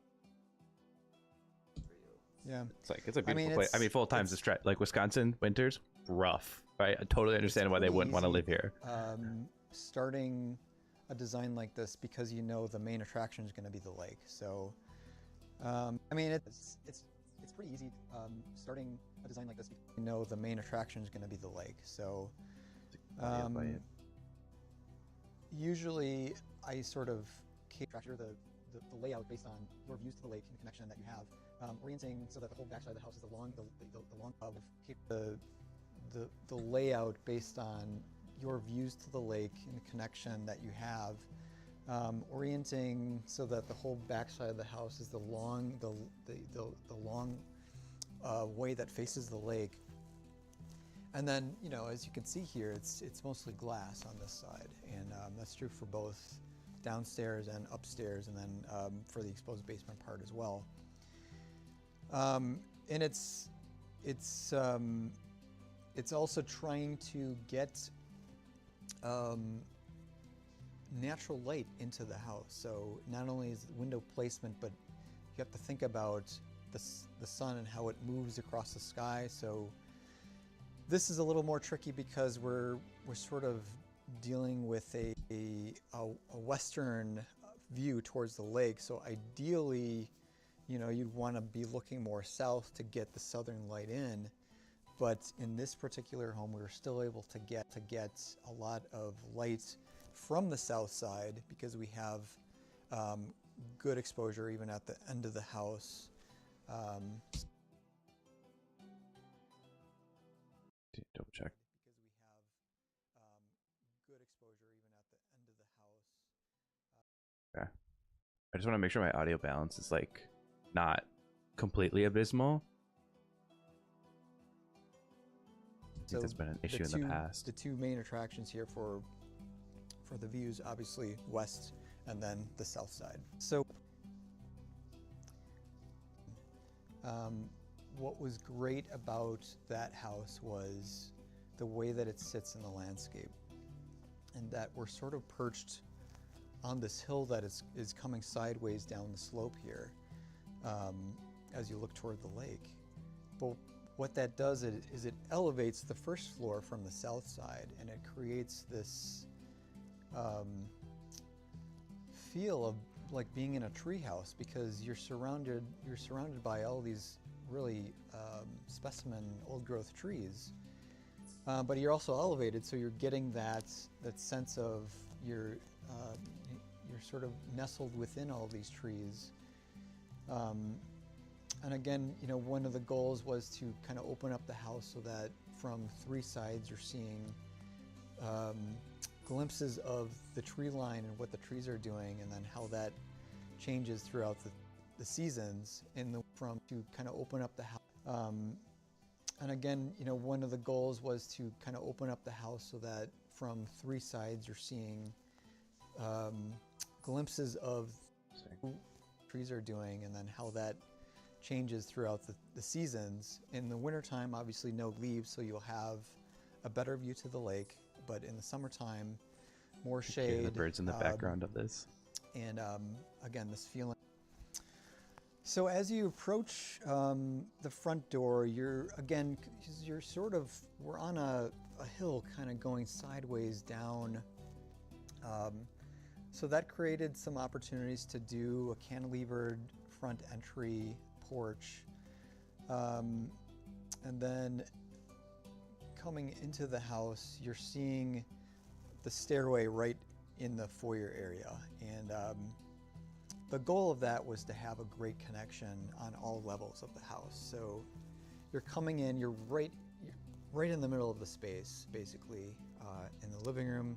yeah. It's a beautiful place. I mean, full time's a stretch. Like Wisconsin winters, rough. Right? I totally understand why they wouldn't want to live here. Starting a design like this because you know the main attraction is going to be the lake. So, I mean, it's pretty easy starting a design like this because you know the main attraction is going to be the lake. So, usually I sort of structure the layout based on your views to the lake and the connection that you have, orienting so that the whole backside of the house is along the long of the layout based on your views to the lake and the connection that you have, orienting so that the whole backside of the house is the long way that faces the lake. And then, you know, as you can see here, it's mostly glass on this side, and that's true for both downstairs and upstairs, and then for the exposed basement part as well. And it's It's also trying to get natural light into the house. So not only is it window placement, but you have to think about the sun and how it moves across the sky. So this is a little more tricky because we're sort of dealing with a western view towards the lake. So ideally, you know, you'd want to be looking more south to get the southern light in. But in this particular home, we were still able to get a lot of light from the south side because we have good exposure even at the end of the house. Double check. Because we have good exposure even at the end of the house. Okay. I just want to make sure my audio balance is like not completely abysmal. I think that's been an issue in the past. The two main attractions here for the views, obviously west and then the south side. So what was great about that house was the way that it sits in the landscape, and that we're sort of perched on this hill that is coming sideways down the slope here as you look toward the lake. But what that does is it elevates the first floor from the south side, and it creates this feel of like being in a treehouse, because you're surrounded by all these really specimen old growth trees, but you're also elevated, so you're getting that sense of you're sort of nestled within all these trees. And again, you know, one of the goals was to kind of open up the house so that from three sides you're seeing glimpses of the tree line and what the trees are doing, and then how that changes throughout the seasons from to kind of open up the house. And again, you know, one of the goals was to kind of open up the house so that from three sides you're seeing glimpses of what trees are doing, and then how that changes throughout the seasons. In the wintertime, obviously no leaves, so you'll have a better view to the lake, but in the summertime, more shade. Hear the birds in the background of this. And again, this feeling. So as you approach the front door, we're on a hill kind of going sideways down. So that created some opportunities to do a cantilevered front entry porch. And then coming into the house, you're seeing the stairway right in the foyer area. And the goal of that was to have a great connection on all levels of the house. So you're coming in, you're right in the middle of the space, basically, in the living room.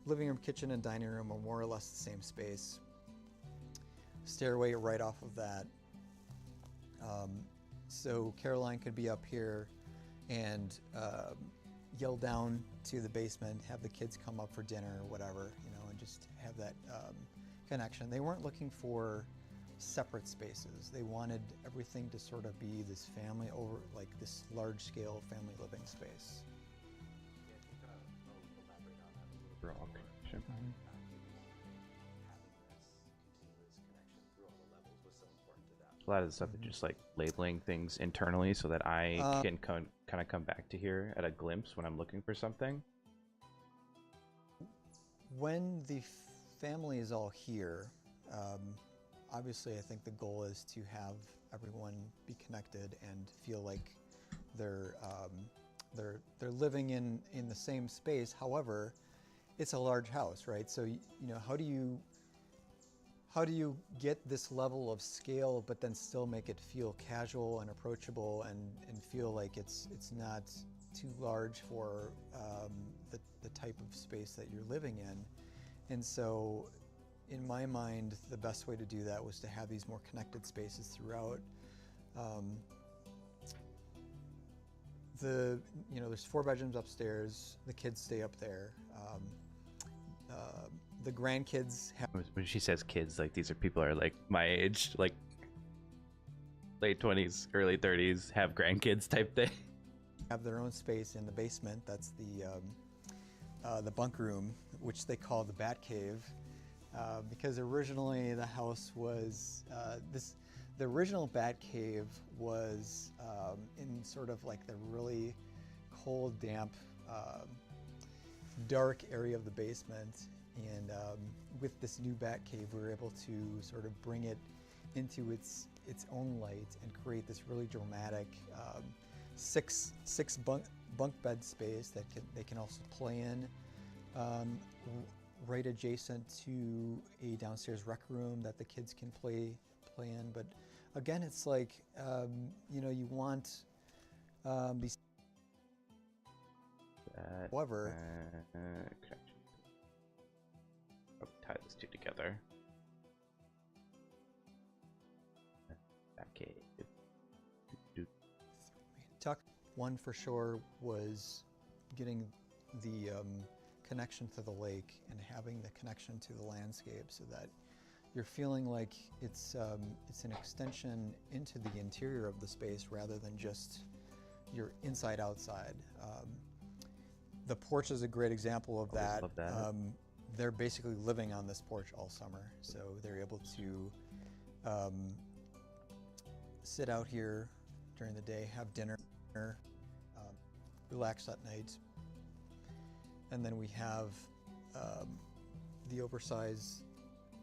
Living room, kitchen, and dining room are more or less the same space. Stairway right off of that. So Caroline could be up here and yell down to the basement, have the kids come up for dinner or whatever, you know, and just have that connection. They weren't looking for separate spaces. They wanted everything to sort of be this family over, like this large-scale family living space. A lot of the stuff is just like labeling things internally so that I can kind of come back to here at a glimpse when I'm looking for something. When the family is all here, obviously I think the goal is to have everyone be connected and feel like they're living in the same space. However, it's a large house, right? So you know, how do you get this level of scale but then still make it feel casual and approachable and feel like it's not too large for the type of space that you're living in? And so in my mind, the best way to do that was to have these more connected spaces throughout. There's 4 bedrooms upstairs. The kids stay up there. The grandkids have. When she says kids, like these are people are like my age, like late 20s, early 30s, have grandkids type thing. have their own space in the basement. That's the bunk room, which they call the Bat Cave, because originally the house was the original Bat Cave was in sort of like the really cold, damp, dark area of the basement. And with this new Bat Cave, we were able to sort of bring it into its own light and create this really dramatic six bunk bed space that they can also play in, right adjacent to a downstairs rec room that the kids can play in. But again, it's like you know, you want these. However, I'll tie those two together. Okay. Tuck one for sure was getting the connection to the lake and having the connection to the landscape, so that you're feeling like it's an extension into the interior of the space rather than just your inside outside. The porch is a great example of that. Love that. They're basically living on this porch all summer, so they're able to sit out here during the day, have dinner, relax at night. And then we have the oversized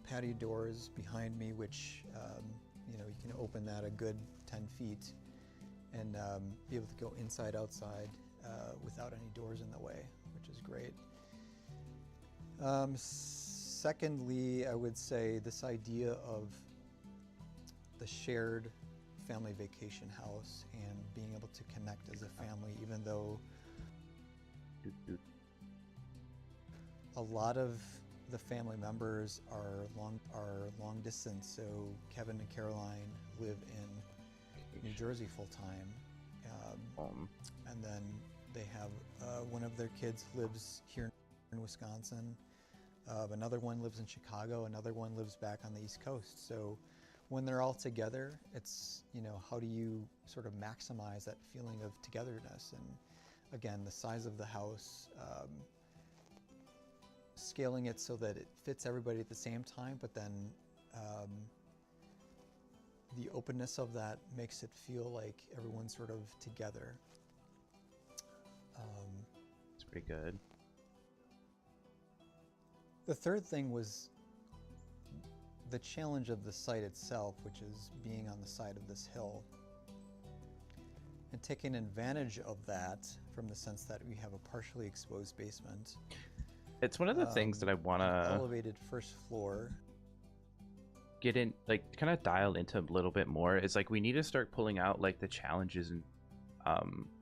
patio doors behind me, which you know, you can open that a good 10 feet and be able to go inside, outside without any doors in the way, which is great. Secondly, I would say this idea of the shared family vacation house and being able to connect as a family, even though a lot of the family members are long distance. So Kevin and Caroline live in New Jersey full time, and then they have one of their kids lives here in Wisconsin. Another one lives in Chicago. Another one lives back on the East Coast. So when they're all together, it's, you know, how do you sort of maximize that feeling of togetherness? And again, the size of the house, scaling it so that it fits everybody at the same time, but then the openness of that makes it feel like everyone's sort of together. It's pretty good. The third thing was the challenge of the site itself, which is being on the side of this hill and taking advantage of that from the sense that we have a partially exposed basement. It's one of the things that I want to elevated first floor. Get in, like, kind of dial into a little bit more. It's like we need to start pulling out like the challenges and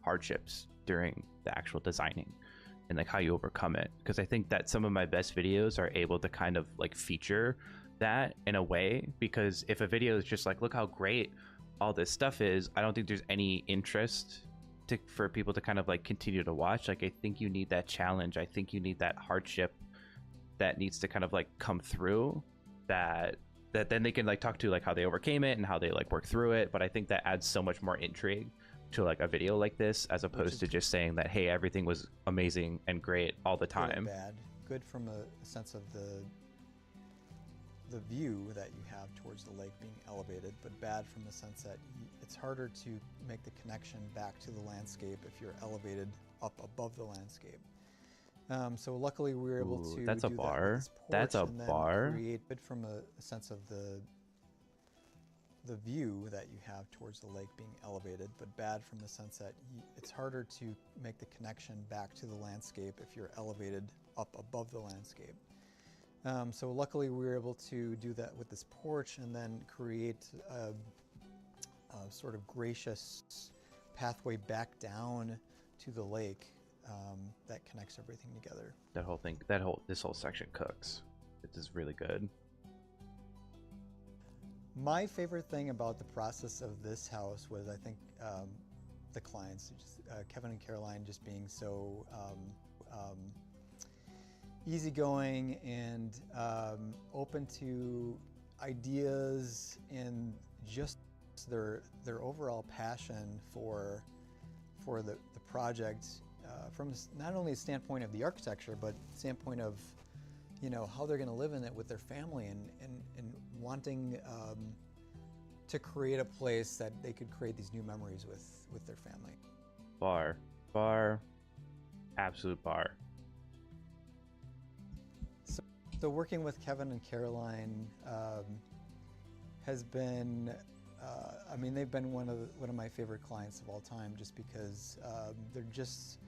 hardships during the actual designing and like how you overcome it, because I think that some of my best videos are able to kind of like feature that in a way, because if a video is just like, look how great all this stuff is, I don't think there's any interest for people to kind of like continue to watch. Like, I think you need that challenge. I think you need that hardship that needs to kind of like come through, that then they can like talk to like how they overcame it and how they like work through it. But I think that adds so much more intrigue to like a video like this, as opposed to just saying that, hey, everything was amazing and great all the time. Good, bad. Good from a sense of the view that you have towards the lake being elevated, but bad from the sense that it's harder to make the connection back to the landscape if you're elevated up above the landscape. So luckily we were able to that's a do bar. that with this porch, That's a and then bar. create it from a sense of the view that you have towards the lake being elevated, but bad from the sense that it's harder to make the connection back to the landscape if you're elevated up above the landscape. So luckily we were able to do that with this porch and then create a sort of gracious pathway back down to the lake that connects everything together. This whole section cooks. It is really good. My favorite thing about the process of this house was, I think, the clients, just, Kevin and Caroline, just being so easygoing and open to ideas, and just their overall passion for for the project from not only a standpoint of the architecture, but standpoint of, you know, how they're going to live in it with their family, and wanting to create a place that they could create these new memories with their family. Bar, absolute bar. So working with Kevin and Caroline has been, I mean, they've been one of my favorite clients of all time, just because they're just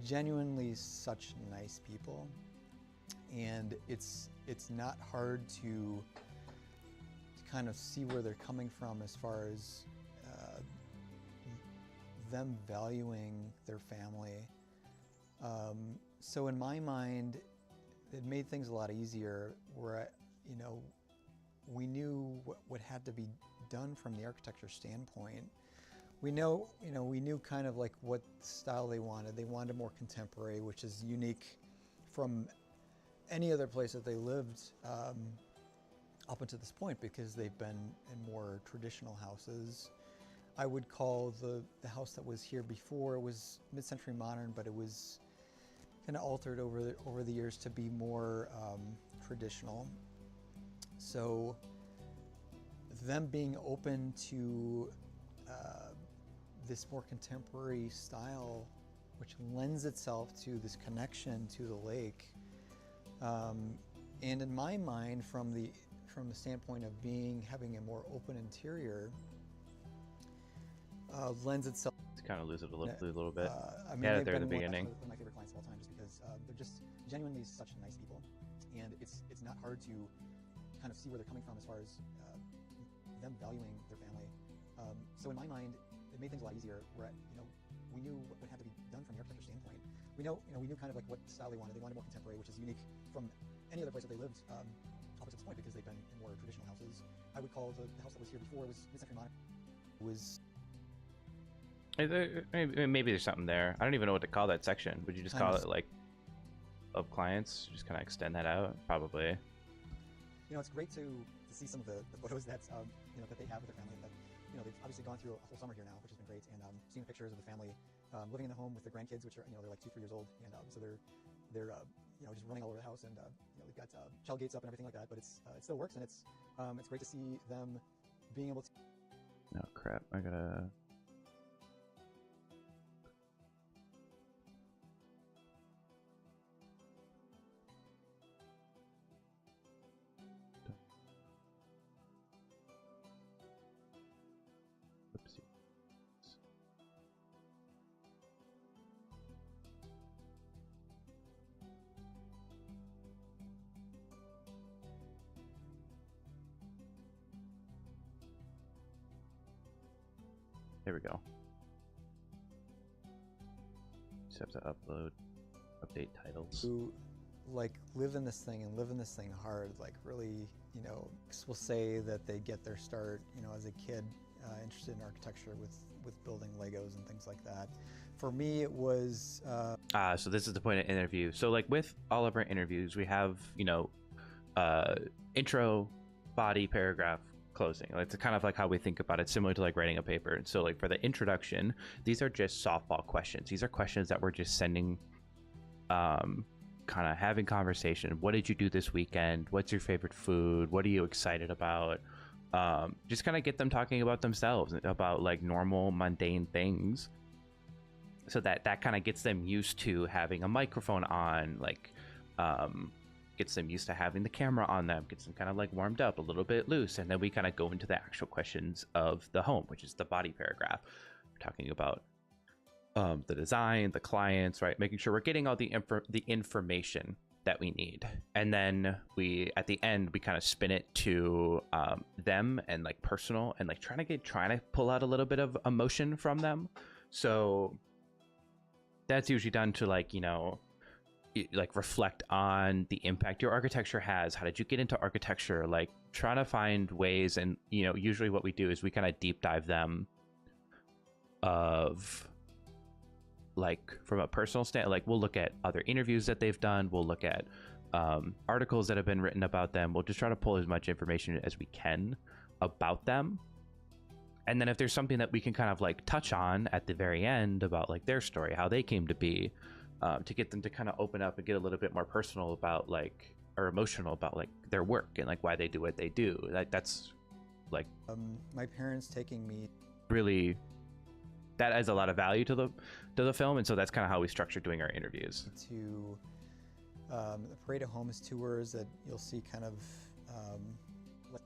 genuinely such nice people, and it's not hard to kind of see where they're coming from as far as them valuing their family. So in my mind, it made things a lot easier, where, you know, we knew what had to be done from the architecture standpoint. We knew kind of like what style they wanted. They wanted more contemporary, which is unique from any other place that they lived up until this point, because they've been in more traditional houses. I would call the house that was here before, it was mid-century modern, but it was kind of altered over the years to be more traditional. So them being open to this more contemporary style, which lends itself to this connection to the lake, and in my mind, from the standpoint of having a more open interior, lends itself To kind of lose it a little bit. I mean, Yeah, they've there at the been beginning. one of my favorite clients of all time, just because they're just genuinely such nice people, and it's not hard to kind of see where they're coming from as far as them valuing their family. So in my mind, it made things a lot easier, where, you know, we knew what had to be done from the architecture standpoint. We knew kind of like what style they wanted. They wanted more contemporary, which is unique from any other place that they lived up to this point, because they've been in more traditional houses. I would call the house that was here before, was mid-century modern. Was Maybe there's something there. I don't even know what to call that section. Would you just call it like of clients? Just kind of extend that out? Probably. You know, it's great to see some of the photos that you know, that they have with their family. That, you know, they've obviously gone through a whole summer here now, which has been great, and seeing pictures of the family living in the home with their grandkids, which are, you know, they're like 2-3 years old, and so they're you know, just running all over the house, and you know, they've got child gates up and everything like that. But it still works, and it's great to see them being able to. Oh crap! I gotta. Oopsie. There we go. Just have to update titles. Who like live in this thing and live in this thing hard, like really, you know, will say that they get their start, you know, as a kid, interested in architecture with building Legos and things like that. For me, it was So this is the point of interview. So like with all of our interviews, we have, you know, intro, body, paragraph, closing. It's kind of like how we think about it, similar to like writing a paper. And so like for the introduction, these are just softball questions. These are questions that we're just sending, kind of having conversation. What did you do this weekend? What's your favorite food? What are you excited about? Just kind of get them talking about themselves, about like normal mundane things, so that kind of gets them used to having a microphone on, like gets them used to having the camera on them, gets them kind of like warmed up, a little bit loose, and then we kind of go into the actual questions of the home, which is the body paragraph. We're talking about the design, the clients, right? Making sure we're getting all the information that we need, and then we at the end we kind of spin it to them, and like personal, and like trying to pull out a little bit of emotion from them. So that's usually done to, like, you know, like reflect on the impact your architecture has. How did you get into architecture? Like trying to find ways, and you know, usually what we do is we kind of deep dive them of, like, from a personal stand, like we'll look at other interviews that they've done, we'll look at articles that have been written about them. We'll just try to pull as much information as we can about them, And then if there's something that we can kind of like touch on at the very end about like their story, how they came to be, to get them to kind of open up and get a little bit more personal about like, or emotional about like their work and like why they do what they do. That's like My parents taking me really, that adds a lot of value to the film, and so that's kind of how we structure doing our interviews. to the Parade of Homes tours that you'll see kind of like,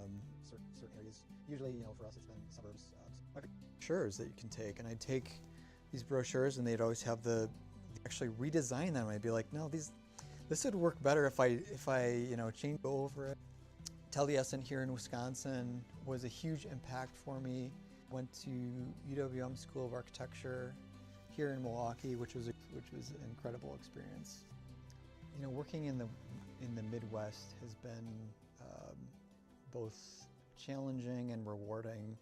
in certain areas. Usually, for us, it's been suburbs. Brochures that you can take, and I'd take these brochures, and they'd always have actually redesign them. I'd be like, no, this would work better if I change over it. Taliesin here in Wisconsin was a huge impact for me. Went to UWM School of Architecture here in Milwaukee, which was an incredible experience. Working in the Midwest has been both challenging and rewarding.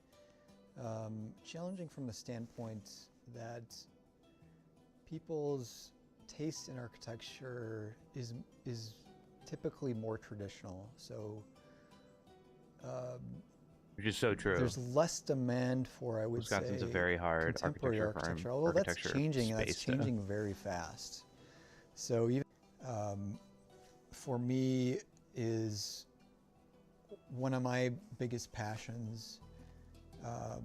Challenging from the standpoint that people's taste in architecture is typically more traditional. So. Which is so true. There's less demand for, I would Wisconsin's say, a very hard contemporary architecture, although that's changing, and that's changing very fast. So even for me is one of my biggest passions. Kind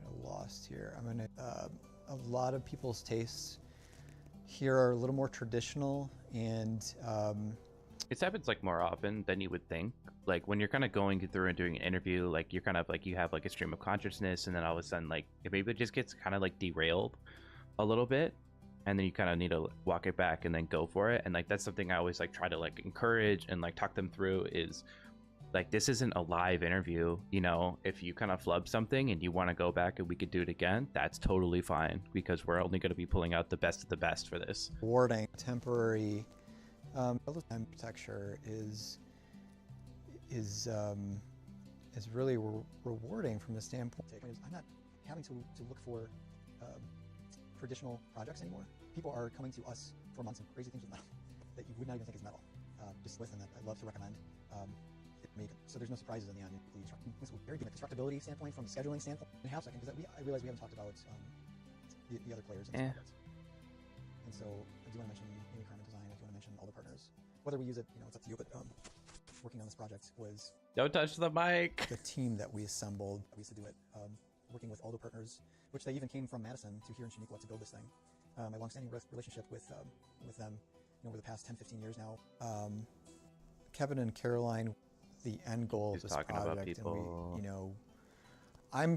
of lost here. A lot of people's tastes here are a little more traditional, and it happens like more often than you would think. Like when you're kind of going through and doing an interview, like you're kind of like, you have like a stream of consciousness, and then all of a sudden like maybe it just gets kind of like derailed a little bit, and then you kind of need to walk it back and then go for it. And like that's something I always like try to like encourage and like talk them through is like, this isn't a live interview. If you kind of flub something and you want to go back and we could do it again, that's totally fine, because we're only going to be pulling out the best of the best for this. Rewarding temporary architecture is really rewarding from the standpoint. I'm not having to look for traditional projects anymore. People are coming to us for months and crazy things with metal that you would not even think is metal. Just with, and that I love to recommend. So there's no surprises in the end. This will very good constructability standpoint, from the scheduling standpoint. In half a second, because I realize we haven't talked about the other players in this project. And so I do want to mention maybe Carmen Design. I do want to mention all the partners. Whether we use it, it's up to you. But working on this project was, Don't touch the mic. the team that we assembled. We used to do it working with all the partners, which they even came from Madison to here in Shaniqua to build this thing. My longstanding relationship with them over the past 10-15 years now. Kevin and Caroline, the end goal of this talking project, about people. and I'm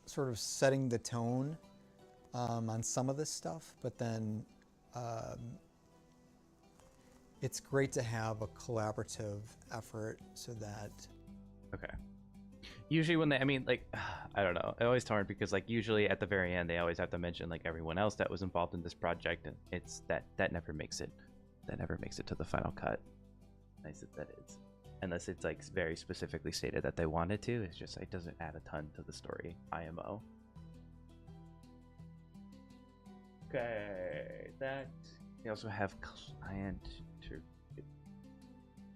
sort of setting the tone on some of this stuff, but then it's great to have a collaborative effort so that. Okay. Usually when I don't know. I always torn because like usually at the very end they always have to mention like everyone else that was involved in this project, and it's that never makes it. That never makes it to the final cut. Nice that is. Unless it's like very specifically stated that they wanted to. It's just, it doesn't add a ton to the story. IMO. Okay, that. We also have client to.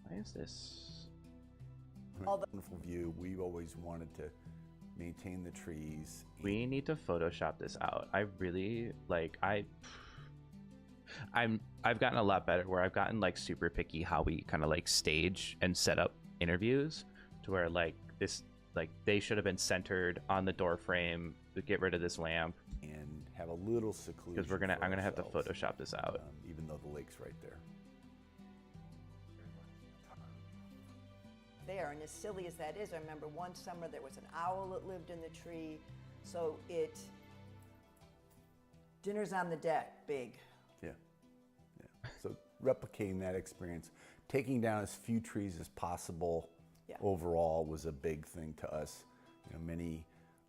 Why is this? All the wonderful view. We always wanted to maintain the trees. We need to Photoshop this out. I really like. I've gotten a lot better where I've gotten like super picky how we kind of like stage and set up interviews to where like this, like they should have been centered on the door frame to get rid of this lamp and have a little seclusion. because I'm gonna have to Photoshop this out. Even though the lake's right there. There, and as silly as that is, I remember one summer there was an owl that lived in the tree, so dinner's on the deck, big. Yeah. So replicating that experience, taking down as few trees as possible overall was a big thing to us. Many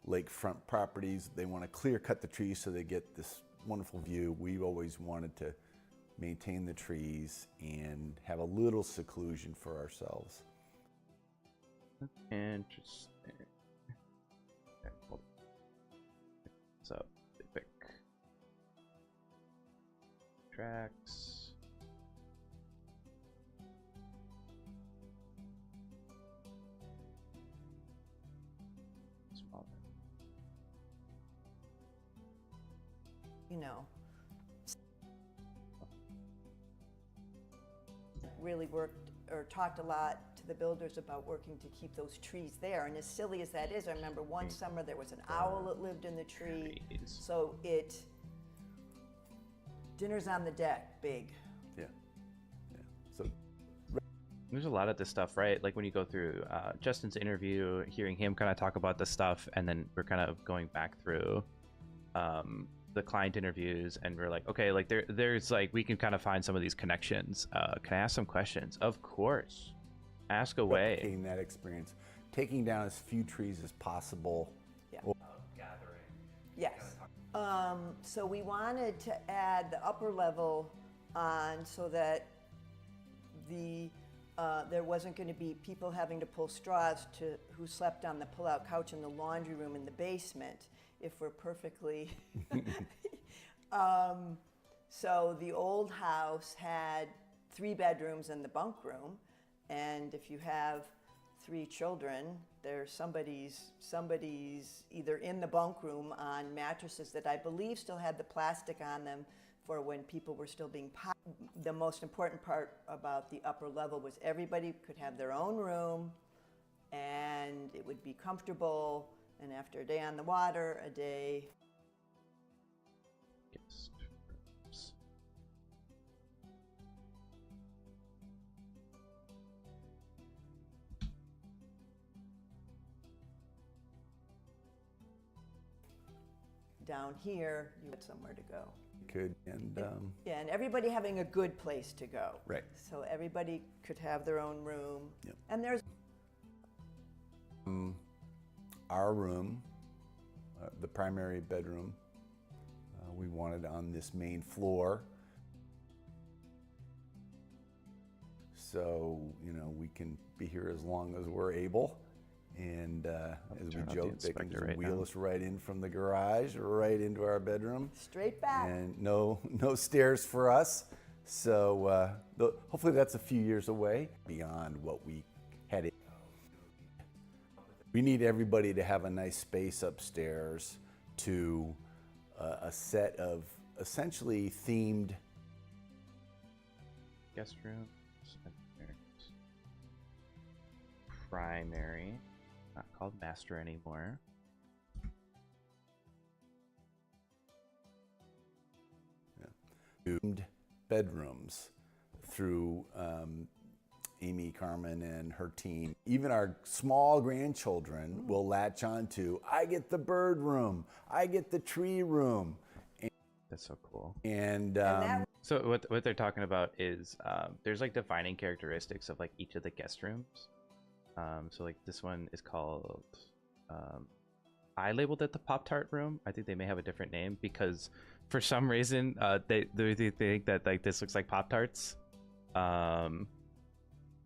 lakefront properties, they want to clear cut the trees so they get this wonderful view. We've always wanted to maintain the trees and have a little seclusion for ourselves. Interesting. Okay, hold on. So they pick tracks. smaller. You know, really worked or talked a lot to the builders about working to keep those trees there. And as silly as that is, I remember one summer there was an owl that lived in the tree. Trees. So dinner's on the deck, big. Yeah. So There's a lot of this stuff, right? Like when you go through Justin's interview, hearing him kind of talk about the stuff, and then we're kind of going back through the client interviews, and we're like, okay, like there's like we can kind of find some of these connections. Can I ask some questions? Of course, ask away. replicating that experience, taking down as few trees as possible. Yeah. Yes. So we wanted to add the upper level on so that there wasn't going to be people having to pull straws who slept on the pull-out couch in the laundry room in the basement, if we're perfectly. So the old house had 3 bedrooms and the bunk room, and if you have 3 children, there's somebody's either in the bunk room on mattresses that I believe still had the plastic on them for when people were still being The most important part about the upper level was everybody could have their own room, and it would be comfortable, and after a day on the water, a day. Guest rooms. Down here, you had somewhere to go. Could and Yeah, and everybody having a good place to go. Right. So everybody could have their own room. Yep. And there's our room, the primary bedroom, we wanted on this main floor. So, we can be here as long as we're able. And as we joke, they can just wheel us right in from the garage, right into our bedroom. straight back. And no stairs for us. So hopefully that's a few years away beyond what we had. We need everybody to have a nice space upstairs to a set of essentially themed Guest rooms. Primary. Not called master anymore. themed bedrooms through Amy Carmen and her team. Even our small grandchildren will latch on to, I get the bird room, I get the tree room. That's so cool. And So what they're talking about is there's like defining characteristics of like each of the guest rooms. So like this one is called I labeled it the Pop-Tart room. I think they may have a different name because for some reason they think that like this looks like Pop-Tarts.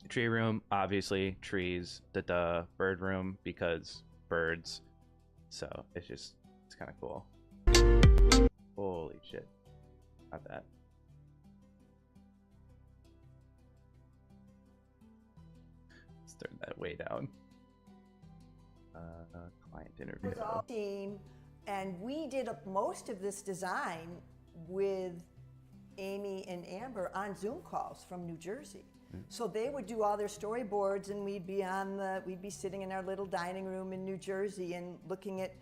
Tree room, obviously trees. The bird room because birds. So it's kind of cool. Holy shit. Not that. Let's turn that way down. Client interview. It was all team, and we did most of this design with Amy and Amber on Zoom calls from New Jersey. So they would do all their storyboards, and we'd be sitting in our little dining room in New Jersey and looking at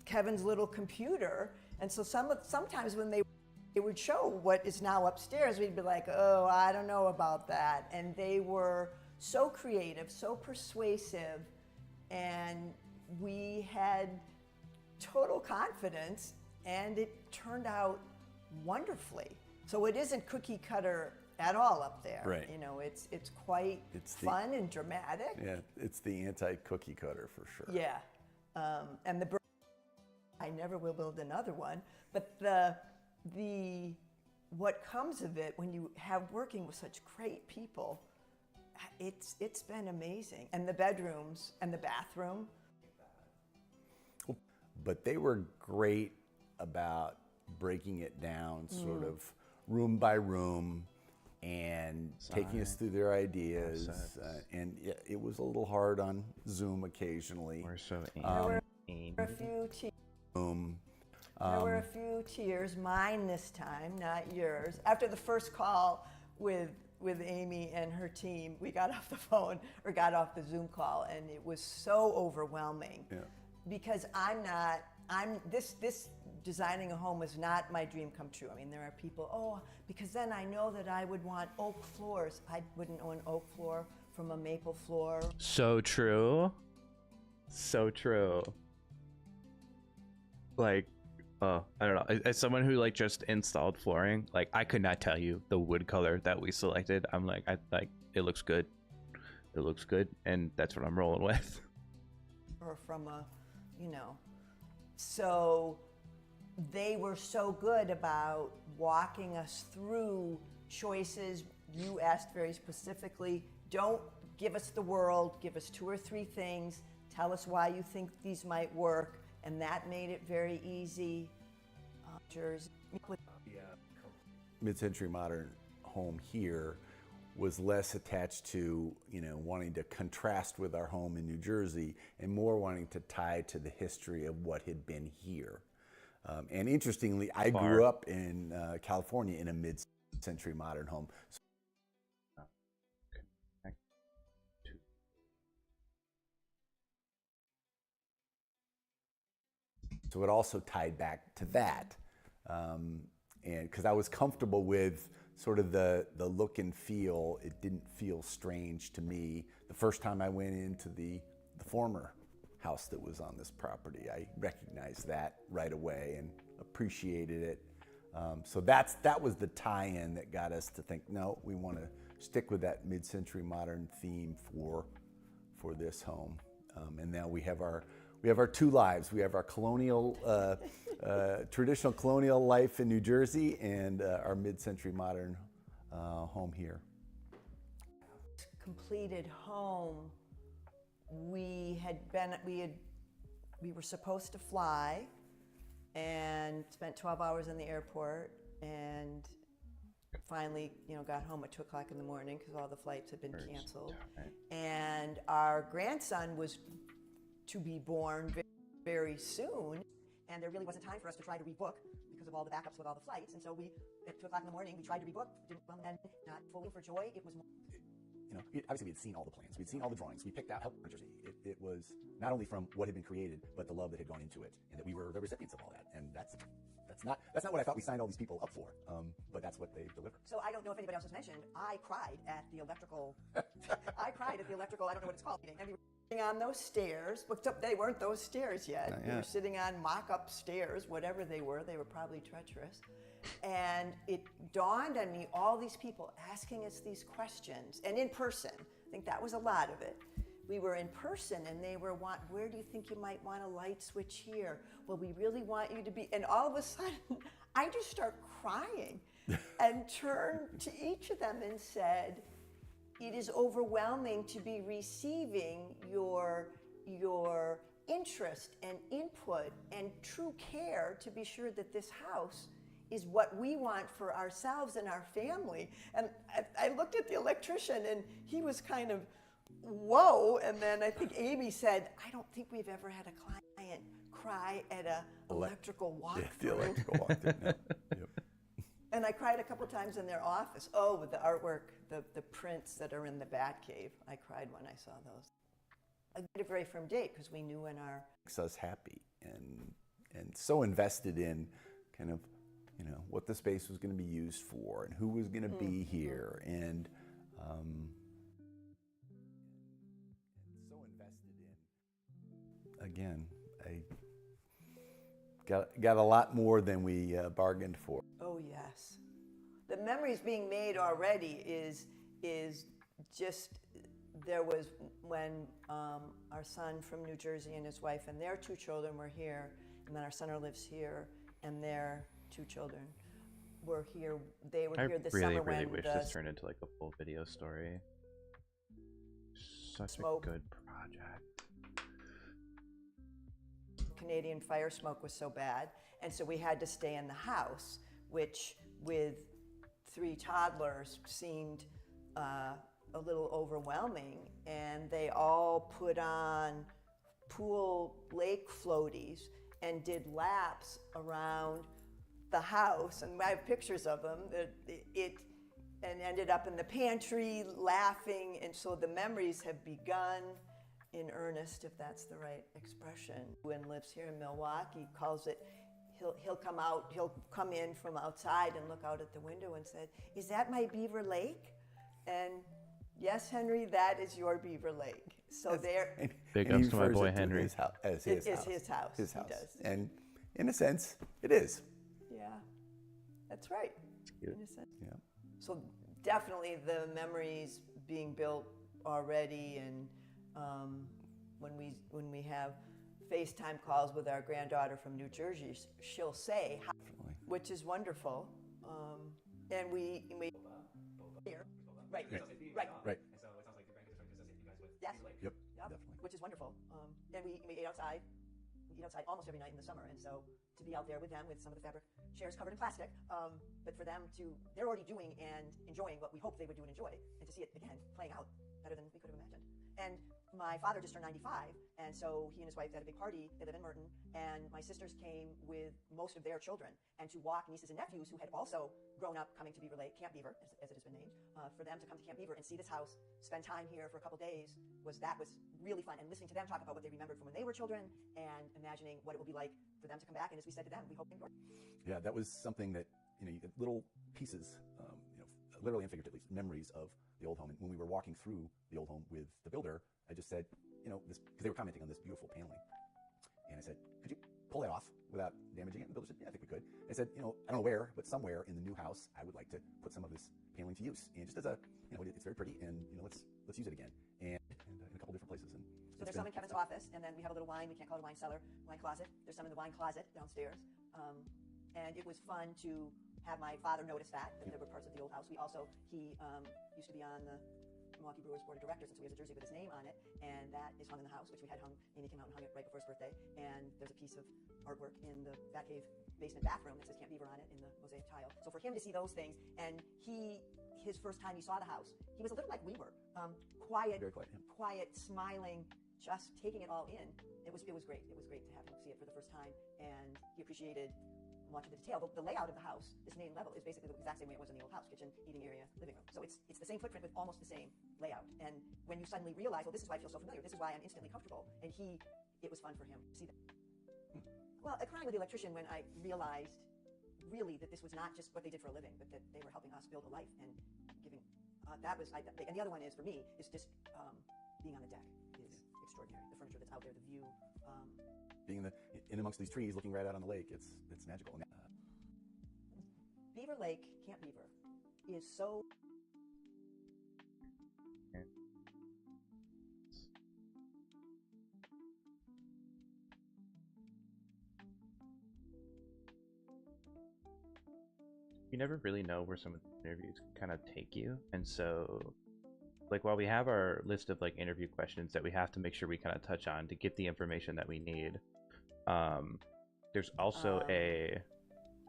Kevin's little computer. And so sometimes when they would show what is now upstairs, we'd be like, oh, I don't know about that. And they were so creative, so persuasive, and we had total confidence, and it turned out wonderfully. So it isn't cookie cutter at all up there. Right. You know, it's quite fun and dramatic. yeah, it's the anti-cookie cutter for sure. Yeah. And the I never will build another one, but what comes of it when you have working with such great people, it's been amazing. And the bedrooms and the bathroom. But they were great about breaking it down sort of room by room and taking us through their ideas. And it was a little hard on Zoom occasionally. We're so There were a few there were a few tears, mine this time, not yours. After the first call with Amy and her team, we got off the phone or got off the Zoom call, and it was so overwhelming. Yeah. Because this designing a home was not my dream come true. I mean, there are people, because then I know that I would want oak floors. I wouldn't want oak floor from a maple floor. So true. So true. Like, I don't know. As someone who like just installed flooring, like I could not tell you the wood color that we selected. I'm like, it looks good. It looks good, and that's what I'm rolling with. Or from so they were so good about walking us through choices. You asked very specifically, don't give us the world, give us 2 or 3 things, tell us why you think these might work, and that made it very easy. Jersey. Mid-century modern home here was less attached to, wanting to contrast with our home in New Jersey and more wanting to tie to the history of what had been here. And interestingly, I grew up in California in a mid-century modern home. So it also tied back to that. And because I was comfortable with sort of the look and feel, it didn't feel strange to me. The first time I went into the former house that was on this property, I recognized that right away and appreciated it. So that was the tie-in that got us to think, no, we want to stick with that mid-century modern theme for this home. And now we have our 2 lives. We have our colonial, traditional colonial life in New Jersey and our mid-century modern home here. Completed home, we were supposed to fly and spent 12 hours in the airport, and finally, got home at 2 o'clock in the morning because all the flights had been canceled. And our grandson was to be born very soon, and there really wasn't time for us to try to rebook because of all the backups with all the flights. And so at 2 o'clock in the morning, we tried to rebook, and not fully for joy. It was more. Obviously we had seen all the plans, we'd seen all the drawings, we picked out New Jersey. It was not only from what had been created, but the love that had gone into it, and that we were the recipients of all that. And that's not what I thought we signed all these people up for, but that's what they delivered. So I don't know if anybody else has mentioned, I cried at the electrical, I don't know what it's called, and we were sitting on those stairs, but they weren't those stairs yet. We were sitting on mock-up stairs, whatever they were probably treacherous. And it dawned on me, all these people asking us these questions, and in person. I think that was a lot of it. We were in person, and they were, where do you think you might want a light switch here? Well, we really want you to be, and all of a sudden, I just start crying and turned to each of them and said, it is overwhelming to be receiving your interest and input and true care to be sure that this house is what we want for ourselves and our family. And I looked at the electrician, and he was kind of, whoa. And then I think Amy said, I don't think we've ever had a client cry at an electrical walkthrough. Yeah, the electrical walkthrough. No. Yep. And I cried a couple times in their office. Oh, with the artwork, the prints that are in the Batcave. I cried when I saw those. I did a very firm date because we knew in our... Makes us happy and so invested in kind of, what the space was going to be used for and who was going to be here, and so invested in. Again, I got a lot more than we bargained for. Oh yes, the memories being made already is just. There was when our son from New Jersey and his wife and their 2 children were here, and then our son lives here, and their 2 children were here. They were here this summer when I really wish this turned into like a full video story. Such a good project. Canadian fire smoke was so bad, and so we had to stay in the house, which with 3 toddlers seemed a little overwhelming, and they all put on pool lake floaties and did laps around the house, and I have pictures of them. And ended up in the pantry laughing, and so the memories have begun in earnest, if that's the right expression. When lives here in Milwaukee, calls it. He'll come in from outside and look out at the window and said, "Is that my Beaver Lake?" And yes, Henry, that is your Beaver Lake. So there. Big ups to my boy Henry. His house, as his It is house. his house. His He house. does. And in a sense, it is. Yeah, that's right. Cute. In a sense. Yeah. So definitely the memories being built already, and when we have FaceTime calls with our granddaughter from New Jersey, she'll say, Definitely. which is wonderful, and we here, right, right, Right. yes, Yep. yep, Definitely. which is wonderful, and we eat outside. We eat outside almost every night in the summer, and so to be out there with them with some of the fabric chairs covered in plastic, but for them they're already doing and enjoying what we hoped they would do and enjoy, and to see it again playing out better than we could have imagined. And my father just turned 95, and so he and his wife had a big party. They live in Merton, and my sisters came with most of their children, and to walk nieces and nephews who had also grown up coming to Beaver Lake, Camp Beaver, as it has been named, for them to come to Camp Beaver and see this house, spend time here for a couple days, was really fun. And listening to them talk about what they remembered from when they were children, and imagining what it will be like for them to come back. And as we said to them, we hope they enjoy. Yeah, that was something that, you get little pieces, literally and figuratively, memories of the old home. And when we were walking through the old home with the builder, I just said, because they were commenting on this beautiful paneling. And I said, could you pull that off without damaging it? And the builder said, yeah, I think we could. I said, I don't know where, but somewhere in the new house, I would like to put some of this paneling to use. And just as it's very pretty, and let's use it again. And in a couple different places. And so there's some in Kevin's office, and then we have a little wine. We can't call it a wine cellar, wine closet. There's some in the wine closet downstairs. And it was fun to have my father notice that there were parts of the old house. He used to be on the Milwaukee Brewers Board of Directors, and so he has a jersey with his name on it, and that is hung in the house, which we had hung. Amy came out and hung it right before his birthday, and there's a piece of artwork in the Batcave basement bathroom that says Camp Beaver on it in the mosaic tile. So for him to see those things, and his first time he saw the house, he was a little like we were, quiet, Very quiet, yeah. quiet, smiling, just taking it all in. It was great. It was great to have him see it for the first time, and he appreciated much of the detail. The layout of the house, this main level, is basically the exact same way it was in the old house: kitchen, eating area, living room. So it's the same footprint with almost the same layout. And when you suddenly realize, well, this is why I feel so familiar, this is why I'm instantly comfortable, and it was fun for him to see that. Well, crying with the electrician when I realized really that this was not just what they did for a living, but that they were helping us build a life and giving. And the other one is, for me, is just being on the deck is extraordinary. The furniture that's out there, the view. Being in amongst these trees, looking right out on the lake, it's magical. Beaver Lake, Camp Beaver, is so. You never really know where some of the interviews kind of take you, and so while we have our list of interview questions that we have to make sure we kind of touch on to get the information that we need, there's also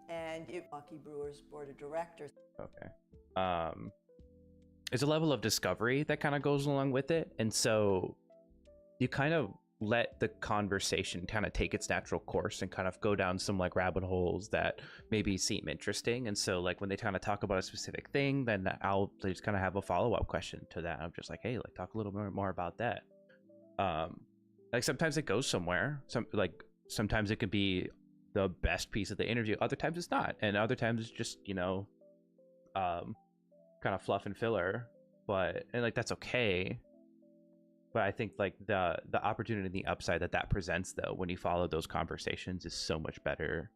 Milwaukee Brewers Board of Directors. Okay. There's a level of discovery that kind of goes along with it, and so you kind of let the conversation kind of take its natural course and kind of go down some rabbit holes that maybe seem interesting. And so when they kind of talk about a specific thing, then I'll just kind of have a follow-up question to that. I'm just hey, talk a little more about that. Sometimes it goes somewhere. Sometimes it can be the best piece of the interview. Other times it's not, and other times it's just kind of fluff and filler. But that's okay. But I think the opportunity and the upside that presents, though, when you follow those conversations, is so much better,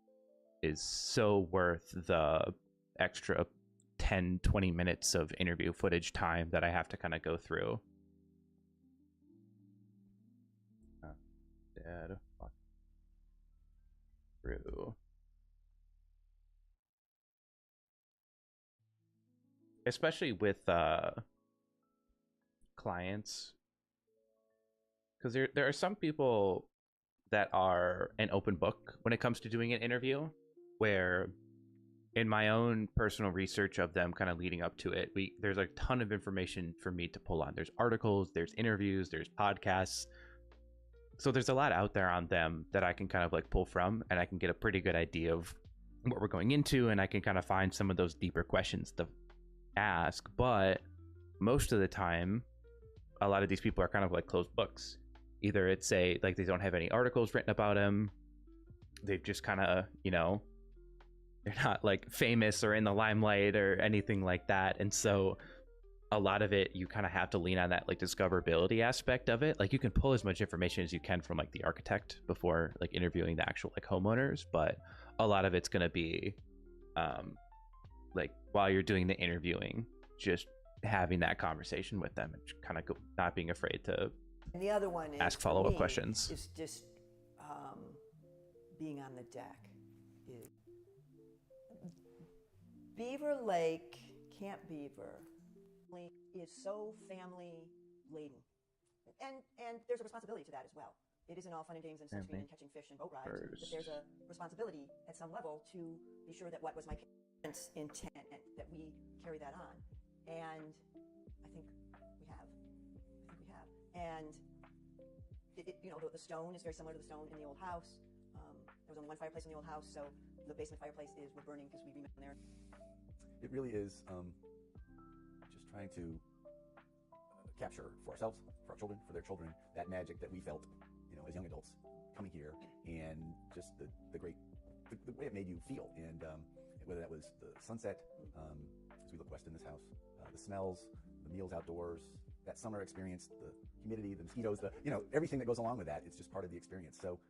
is so worth the extra 10-20 minutes of interview footage time that I have to kind of go through. Dad, fuck through. Especially with clients. Because there are some people that are an open book when it comes to doing an interview, where in my own personal research of them kind of leading up to it, there's a ton of information for me to pull on. There's articles, there's interviews, there's podcasts. So there's a lot out there on them that I can kind of like pull from, and I can get a pretty good idea of what we're going into, and I can kind of find some of those deeper questions to ask. But most of the time, a lot of these people are kind of like closed books. Either it's like they don't have any articles written about them. They've just kind of, you know, they're not like famous or in the limelight or anything like that. And so a lot of it, you kind of have to lean on that like discoverability aspect of it. Like you can pull as much information as you can from like the architect before like interviewing the actual like homeowners, but a lot of it's going to be like while you're doing the interviewing, just having that conversation with them and kind of not being afraid to And the other one is, ask for follow-up me, questions. is just being on the deck. Beaver Lake, Camp Beaver, is so family laden, and there's a responsibility to that as well. It isn't all fun and games and sunshine and catching fish and boat rides. But there's a responsibility at some level to be sure that what was my parents' intent, that we carry that on, and I think we have. And you know, the stone is very similar to the stone in the old house. There was only one fireplace in the old house, so the basement fireplace is wood burning because we removed there. It really is just trying to capture for ourselves, for our children, for their children, that magic that we felt, you know, as young adults coming here, and just the way it made you feel, and whether that was the sunset as we look west in this house, the smells, the meals outdoors, that summer experience, the humidity, the mosquitoes, you know, everything that goes along with that. It's just part of the experience. So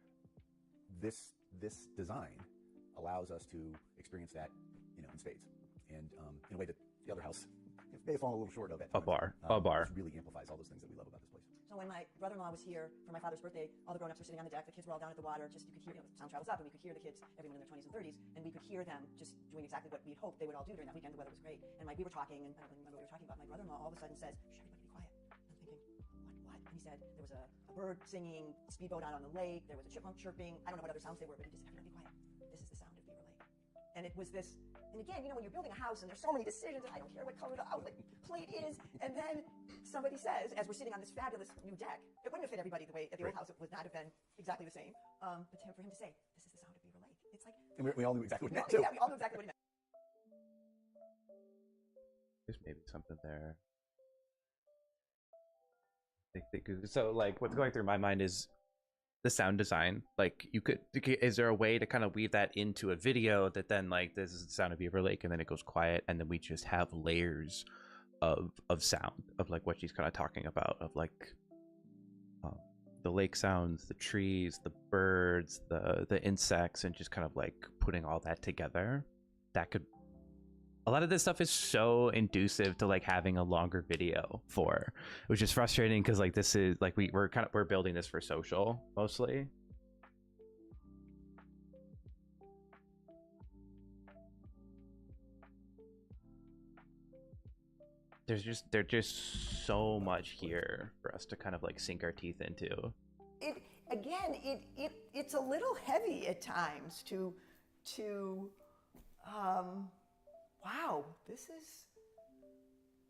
this design allows us to experience that, you know, in spades, and in a way that the other house may have fallen a little short of at times. A bar. Just really amplifies all those things that we love about this place. So when my brother-in-law was here for my father's birthday, all the grown-ups were sitting on the deck. The kids were all down at the water. Just you could hear, you know, sound travels up, and we could hear the kids, everyone in their 20s and 30s, and we could hear them just doing exactly what we'd hoped they would all do during that weekend. The weather was great, and we were talking, and I don't remember what we were talking about. My brother-in-law all of a sudden says, "Shh, everybody be quiet." I'm thinking, what? And he said there was a bird singing, speedboat out on the lake. There was a chipmunk chirping. I don't know what other sounds they were, but he just said, "Everybody be quiet. This is the sound of Beaver Lake." And it was this. And again, you know, when you're building a house and there's so many decisions, and I don't care what color the outlet plate is, and then somebody says, as we're sitting on this fabulous new deck, it wouldn't have fit everybody the way at the old house. It would not have been exactly the same. But for him to say, "This is the sound of Beaver Lake," it's like, And we all knew exactly what it meant too. Yeah, we all knew exactly what he meant. There's maybe something there. So like what's going through my mind is the sound design. Like is there a way to kind of weave that into a video that then like this is the sound of Beaver Lake and then it goes quiet and then we just have layers of sound of like what she's kind of talking about, of like the lake sounds, the trees, the birds, the insects, and just kind of like putting all that together. That could, a lot of this stuff is so inducive to like having a longer video for, which is frustrating because like this is like we're building this for social mostly. There's just so much here for us to kind of like sink our teeth into. It's a little heavy at times to wow, this is,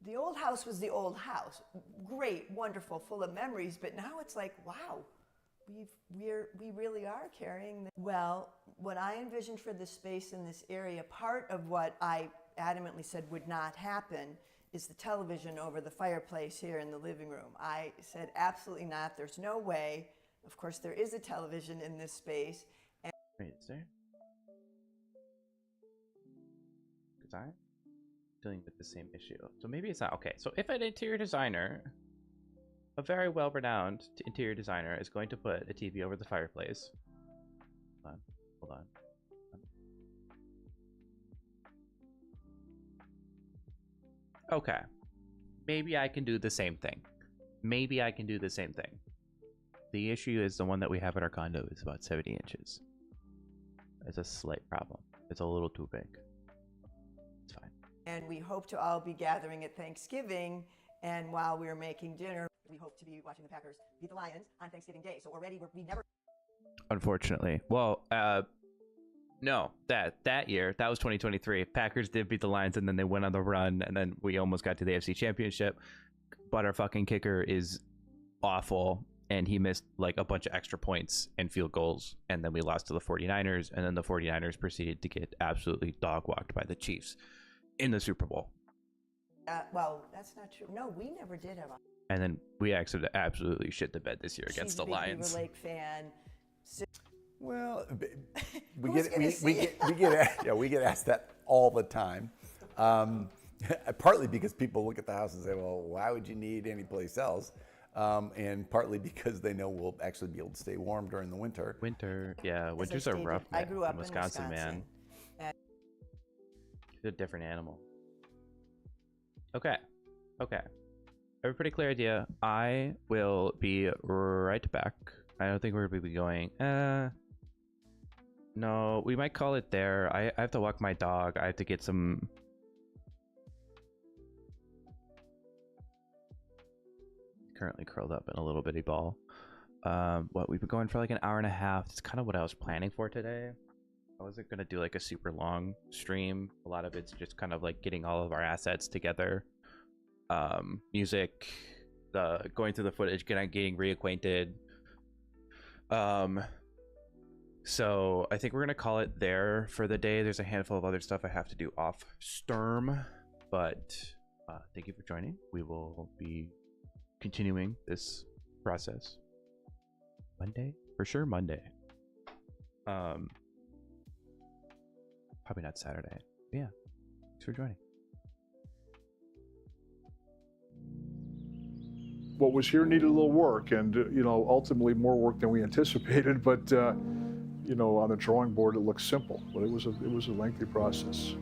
the old house was the old house. Great, wonderful, full of memories, but now it's like, wow, we really are carrying well, what I envisioned for this space in this area, part of what I adamantly said would not happen is the television over the fireplace here in the living room. I said, absolutely not, there's no way. Of course, there is a television in this space. Wait, is there? Because I'm dealing with the same issue. So maybe it's not. Okay, so if an interior designer, a very well-renowned interior designer, is going to put a TV over the fireplace. Hold on. Okay. Maybe I can do the same thing. The issue is the one that we have at our condo is about 70 inches. It's a slight problem. It's a little too big. It's fine. And we hope to all be gathering at Thanksgiving, and while we're making dinner, we hope to be watching the Packers beat the Lions on Thanksgiving Day. So already we never... Unfortunately. Well, No, that year, that was 2023. Packers did beat the Lions, and then they went on the run, and then we almost got to the AFC Championship. But our fucking kicker is awful, and he missed like a bunch of extra points and field goals, and then we lost to the 49ers, and then the 49ers proceeded to get absolutely dog-walked by the Chiefs in the Super Bowl. Well, that's not true. No, we never did have a. And then we actually absolutely shit the bed this year against the Lions. She's a big Beaver Lake fan. Well, we Who's gonna see it? we get asked that all the time. Partly because people look at the house and say, "Well, why would you need any place else?" And partly because they know we'll actually be able to stay warm during the winter. Winters are rough. I grew up in Wisconsin, man. It's a different animal. Okay. Everybody clear idea. I will be right back. I don't think we're going to be going. No, we might call it there. I have to walk my dog. I have to get some. Currently curled up in a little bitty ball. We've been going for like an hour and a half. It's kind of what I was planning for today. I wasn't gonna do like a super long stream. A lot of it's just kind of like getting all of our assets together. Music, going through the footage, getting reacquainted. So I think we're gonna call it there for the day. There's a handful of other stuff I have to do off Sturm, but thank you for joining. We will be continuing this process Monday, for sure. Monday. Probably not Saturday. But yeah, thanks for joining. What was here needed a little work, and ultimately more work than we anticipated. But on the drawing board, it looks simple, but it was a lengthy process.